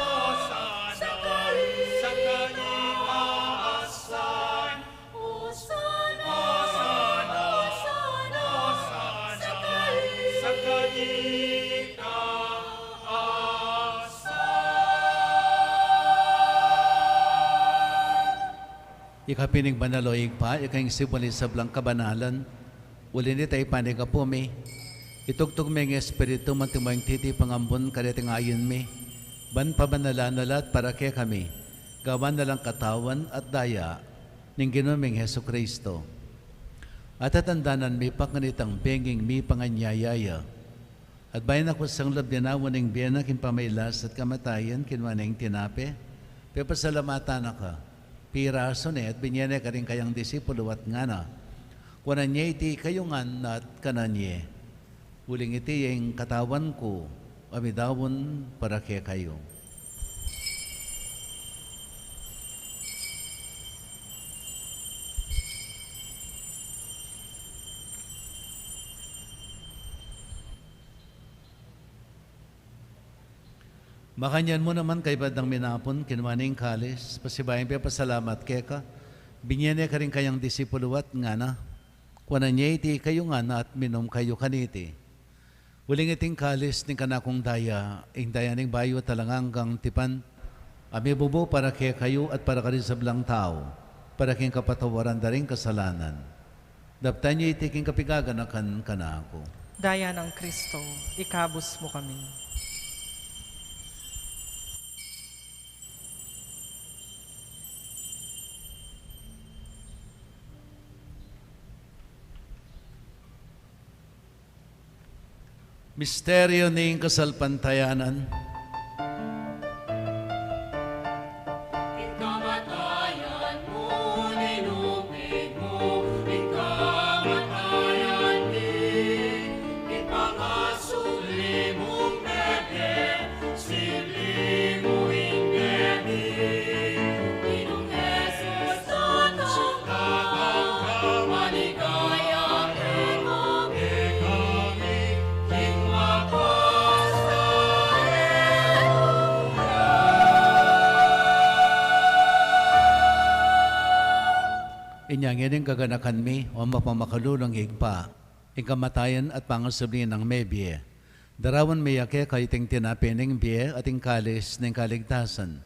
Hosanna, sa kanilang astan. Hosanna, Hosanna, Hosanna, sa kanilang astan. Ikapining banaloig pa, ikaing sibuli sa blang kabanalan, ulin ita ipanigapumi, itugtog may espiritu mantimayang titi pangambon kariting ayon mi, ban pabanalanalat para kaya kami, gawan na lang katawan at daya, ning ginuming Heso Kristo. At atandanan mi pakanitang benging mi panganyayaya, at bayan ako sang labdinawan ng biyana kin pamailas at kamatayan kinwaning tinape, pepasalamatan ka, piraso ni at binyane ka rin kayang disipulo at ngana, kunanya iti kayungan at kananye, uling iti yung katawan ko, amidawon para kaya kayo. Makanyan mo naman kay Badang Minapon, kinwaning kalis, pasibayan pa pasalamat keka, binyane ka rin kayang disipuluwat nga na, kunanya iti kayo nga na at minom kayo kaniti. Uling iting kalis ning kanakong daya, ing daya ning bayo talanganggang tipan, ami bubo para kaya kayo at para ka rin sa blang tao, para king kapatawaran da rin kasalanan. Daptan niyo iti king kapigaganakan ka na ako. Daya ng Kristo, ikabos mo kami. Misteryo ning kasalpantayanan. Kamatayan mo, ninupig mo, kamatayan din, ipangasubli mong MEBIE, sibli mo MEBIE. Ginong Jesus, tatang ka, maligaya kami, King Inyang ining kaganakan mi, o mapamakalulong higpa, kamatayan at pangasubli ng MEBIE. Darawan mi yake kaiting tinapi ng BIE at kalis ng kaligtasan.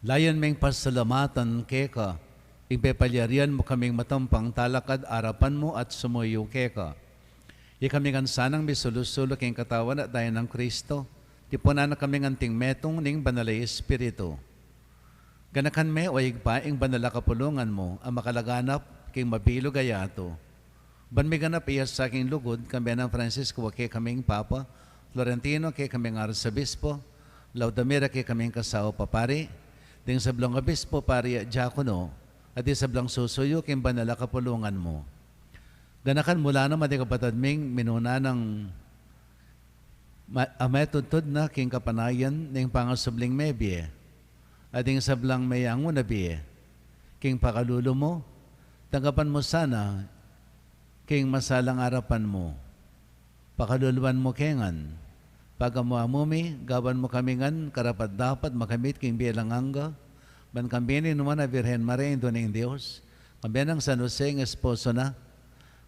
Layan ming pasalamatan keka, ipepalyarian mo kaming matampang talakad arapan mo at sumuyo keka. Ikami kan sanang misulusulok ing katawan at dayan ng Kristo, tipunan na kaming anting metong ning banalay espiritu. Ganakan me o higpa ing banala kapulungan mo ang makalaganap king mabilog ayato. Ban may ganap iyas sa aking lugod, kami ng Francisco wake kaming Papa, Florentino ke kaming Arzobispo, Laudamira ke kaming kasao papari, ding sablong Obispo pari at Diakono, at di sablang susuyo king banala kapulungan mo. Ganakan mula na mati kapatid ming minuna ng ametudtod na king kapanayan ning pangasubling MEBIE. Ading sablang may angon na BIE, king pakalulo mo, tanggapan mo sana, king masalang arapan mo, pakaluluan mo kengan, pagamuamumi, gawan mo kamingan, karapat dapat makamit king bilang angga, ban kambinin mo na Virhen Maria, ito ng Diyos, kambiyan ng San Jose, ng esposo na,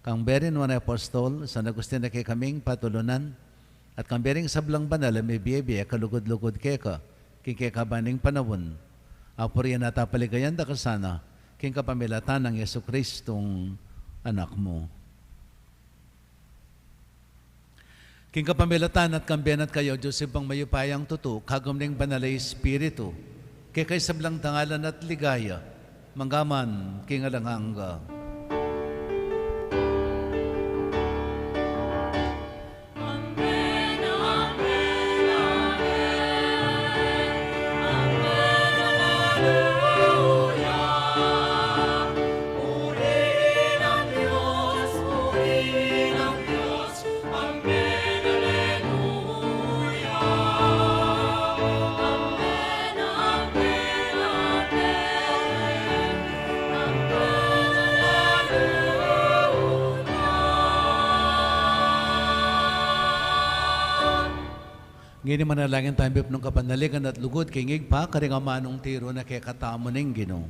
kang berin mo na apostol, sa nagustin na kay kaming patulunan, at kang bering sablang banal, MEBIE, kalugod-lugod keka, king kekabaning panawon, apuriyan at apaligayan da kasana, king kapamilatan ng Yesu Kristong anak mo. King kapamilatan at kambiyan at kayo, Joseph ang mayupayang tuto, kagumning banalay espiritu, kay kay sablang tangalan at ligaya, manggaman, king alanghanga. Ngini manalangin tayo bip nung kapanaligan at lugod kingig pa karing amanong tiro na kay katamo ning Ginoo.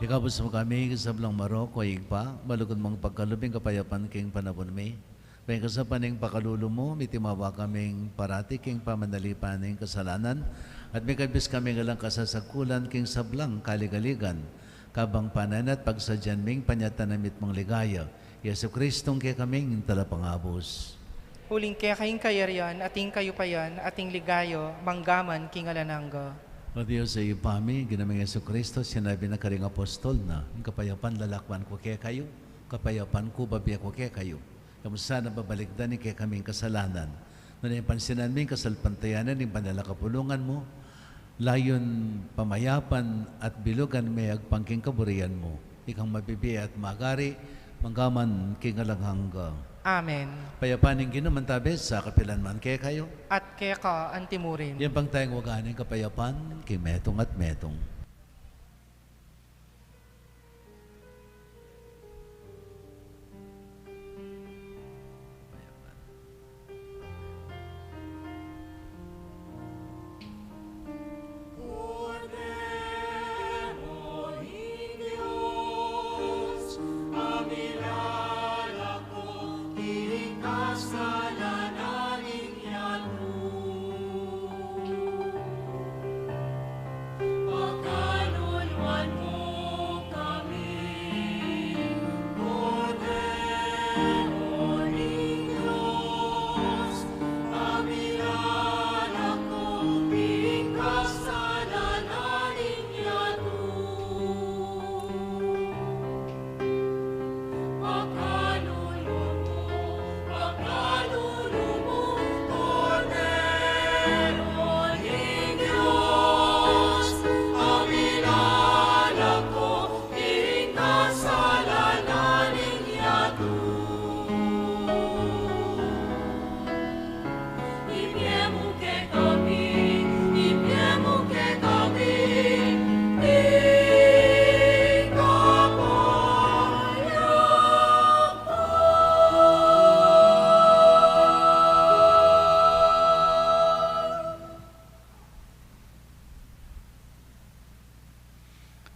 Ikabos mo kami, kasablang Maroko, igpa, malugod mong pagkalubing kapayapan king panabon mi. Bayan kasapaning pakalulo mo, mitimawa kaming parati king pamanalipaning kasalanan, at may kabis kami ngalang kasasakulan king sablang kaligaligan, kabang panan at pagsadyan ming panyatanamit mong ligaya. Yesu Kristong kaya kaming talapangabos. Huling kaya kayong kayarian, ating kayupayan, ating ligayo, manggaman king alanangga. O Diyos sa iyo pami, ginamang Yesu Kristo, sinabi na karing apostol na, kapayapan lalakwan ko kaya kayo, kapayapan ko babiya ko kaya kayo. Kamusta na babalikdan ni kaya kaming kasalanan. Nung pansinan ming kasalpantayanan ng panalakapulungan mo, layon pamayapan at bilugan may agpangking kaburian mo. Ikang mabibiya at magari, manggaman king alanghangga. Amen. Payapaning ginumantabes sa kapilan man kaya kayo. At kaya ka antimurin. Yan pang tayong waganing kapayapan, kay metong at metong. Pagka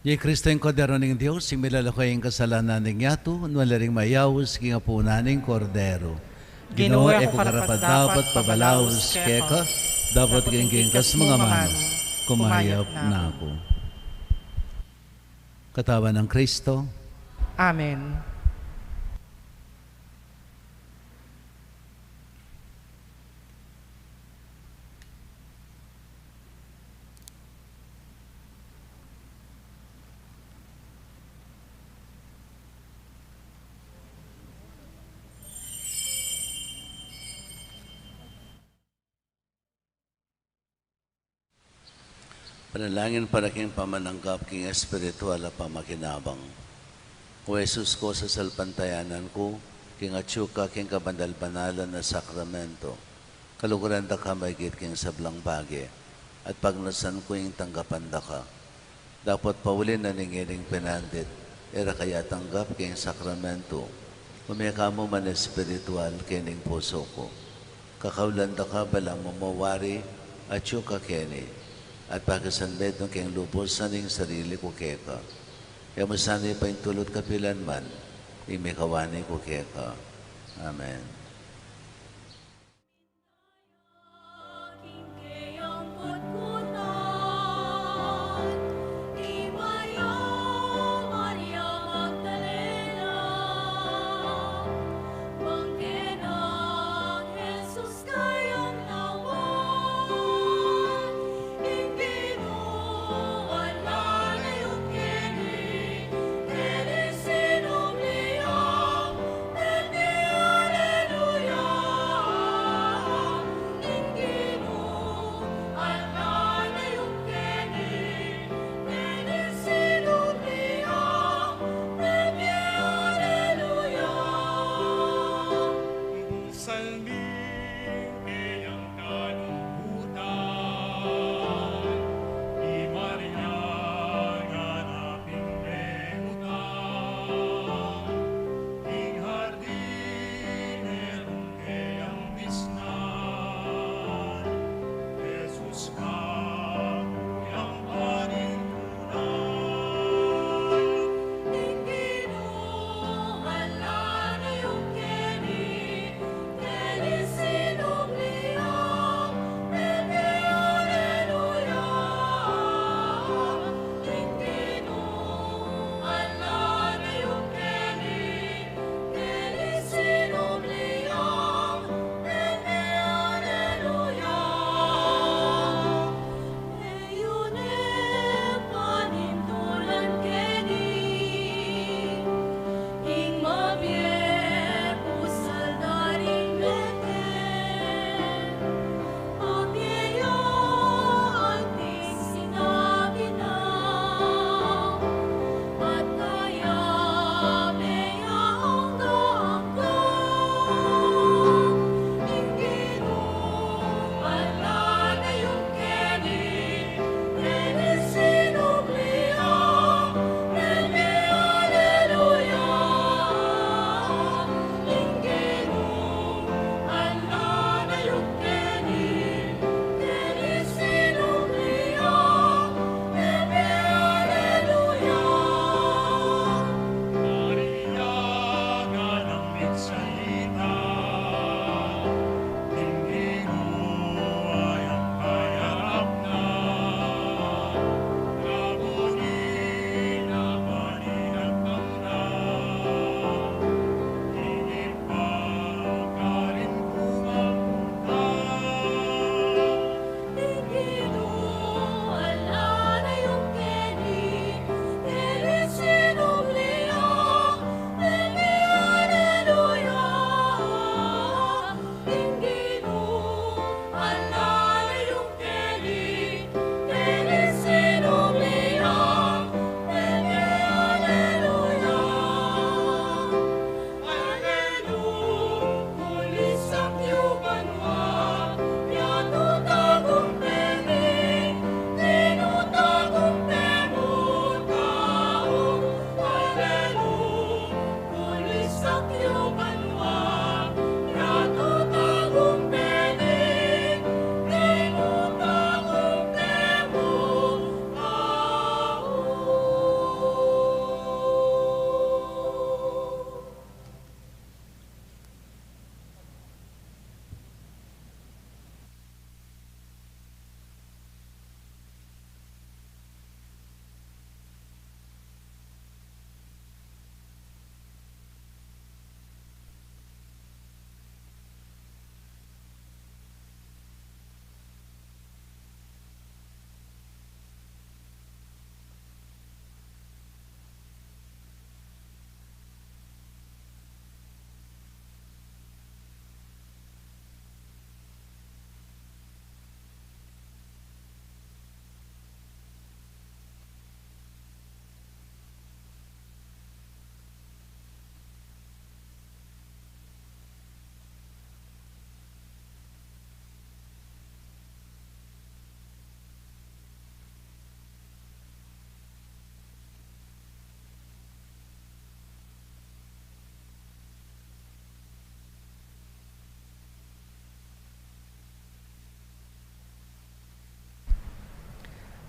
Ye Kristo yung kodero ng Diyos, yung milalakay yung kasalanan ng yato, nwalaring mayaws, kinga po naning kordero. Ginoo, eko karapat dapat pabalaos, keka, dapat gingking kas mga mano, kumayap na ako. Katawan ng Kristo. Amen. Panalangin para king pamananggap king espiritual at pamakinabang. O Jesus ko sa salpantayanan ko, king atsyuka king kabandal-banalan na sakramento, kaluguran da ka maigit king sablang bagi, at pagnasan ko yung tanggapan da ka. Dapat paulin na ningiling pinandit, era kaya tanggap king sakramento, umika mo man espiritual kining puso ko. Kakaulan da ka balang mamawari, atsyuka kini, at pagkasanbed ng keng lubos saning sarili ko keka. Kaya masanay pa yung tulot kapilan man, imikawani ko keka. Amen.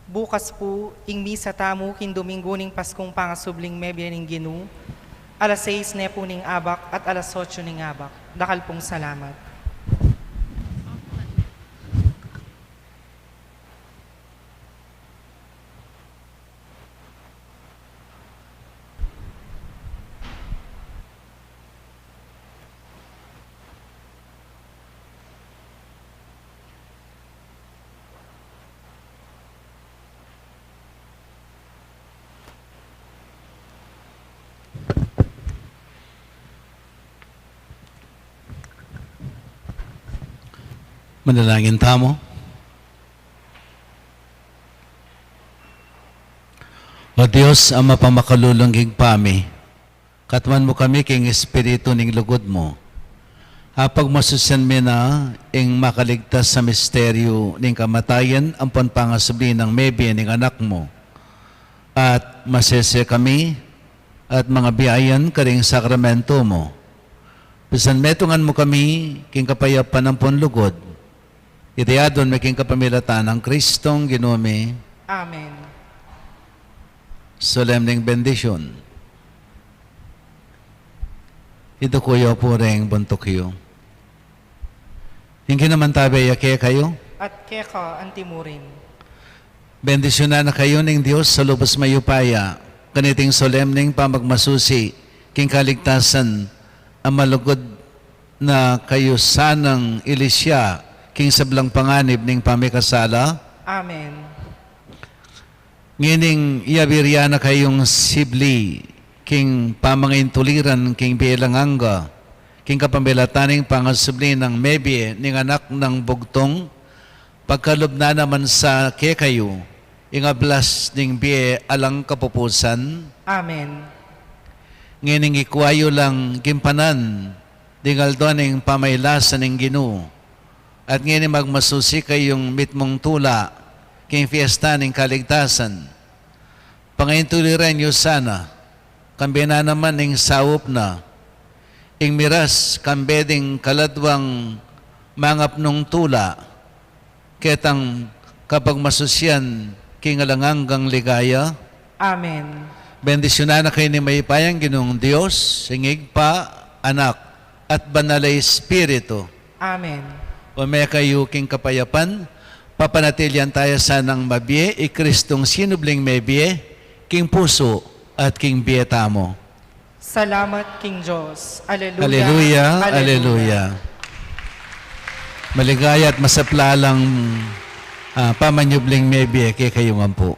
Bukas po, ing misa tamo kin Domingo ning Paskong Pangasubling MEBIE ning GUINU, alas 6 na po ning abak at alas 8 ning abak. Dakal pong salamat. Manalangin tamo. O Diyos, ang mapamakalulungging pami, katman mo kami king espiritu ning lugod mo. Hapag masusyan mi na ing makaligtas sa misteryo ning kamatayan ang panpangasubli ng MEBIE ning anak mo. At masese kami at mga biyayan karing sakramento mo. Bisan metungan mo kami king kapayapan ng ponlugod. Itiyadon making kapamilatan ng Kristong Ginumi. Amen. Solemning bendition. Ito kuyo po rin buntukyo. Hindi naman tabi yake kayo. At keka antimurin. Bendisyonan na kayo ng Diyos sa lubos mayupaya. Kaniting solemning pamagmasusi. King kaligtasan ang malugod na kayo sanang ilisya. King sablang panganib ning pamikasala. Amen. Ngining iyabirya na kayong sibli, king pamangintuliran, king bielanganga, king kapamilataning pangasubli ng MEBIE, ning anak ng bugtong, pagkalob na naman sa kayo, ingablas ning bie alang kapupusan. Amen. Ngining ikwayo lang gimpanan, dingaldo ning pamaylasan ning GUINU, at ngayon magmasusi kayong mitmong tula, king fiesta ng kaligtasan. Pangaintuliran nyo sana, kambi na naman ng sawop na, ing miras kambeding kaladwang mangap nung tula, ketang kapag masusyan, king alanganggang ligaya. Amen. Bendisyonan na kayo ni Maypayang Ginong Diyos, singig pa, anak, at banalay Espiritu. Amen. O may kayo king kapayapan, papanatilian tayo sanang mabie, ikristong sinubling MEBIE, king puso at king bieta mo. Salamat King Diyos. Alleluia. Alleluia, alleluia. Maligaya at masaplalang pamanyubling MEBIE, kay kayong ampo.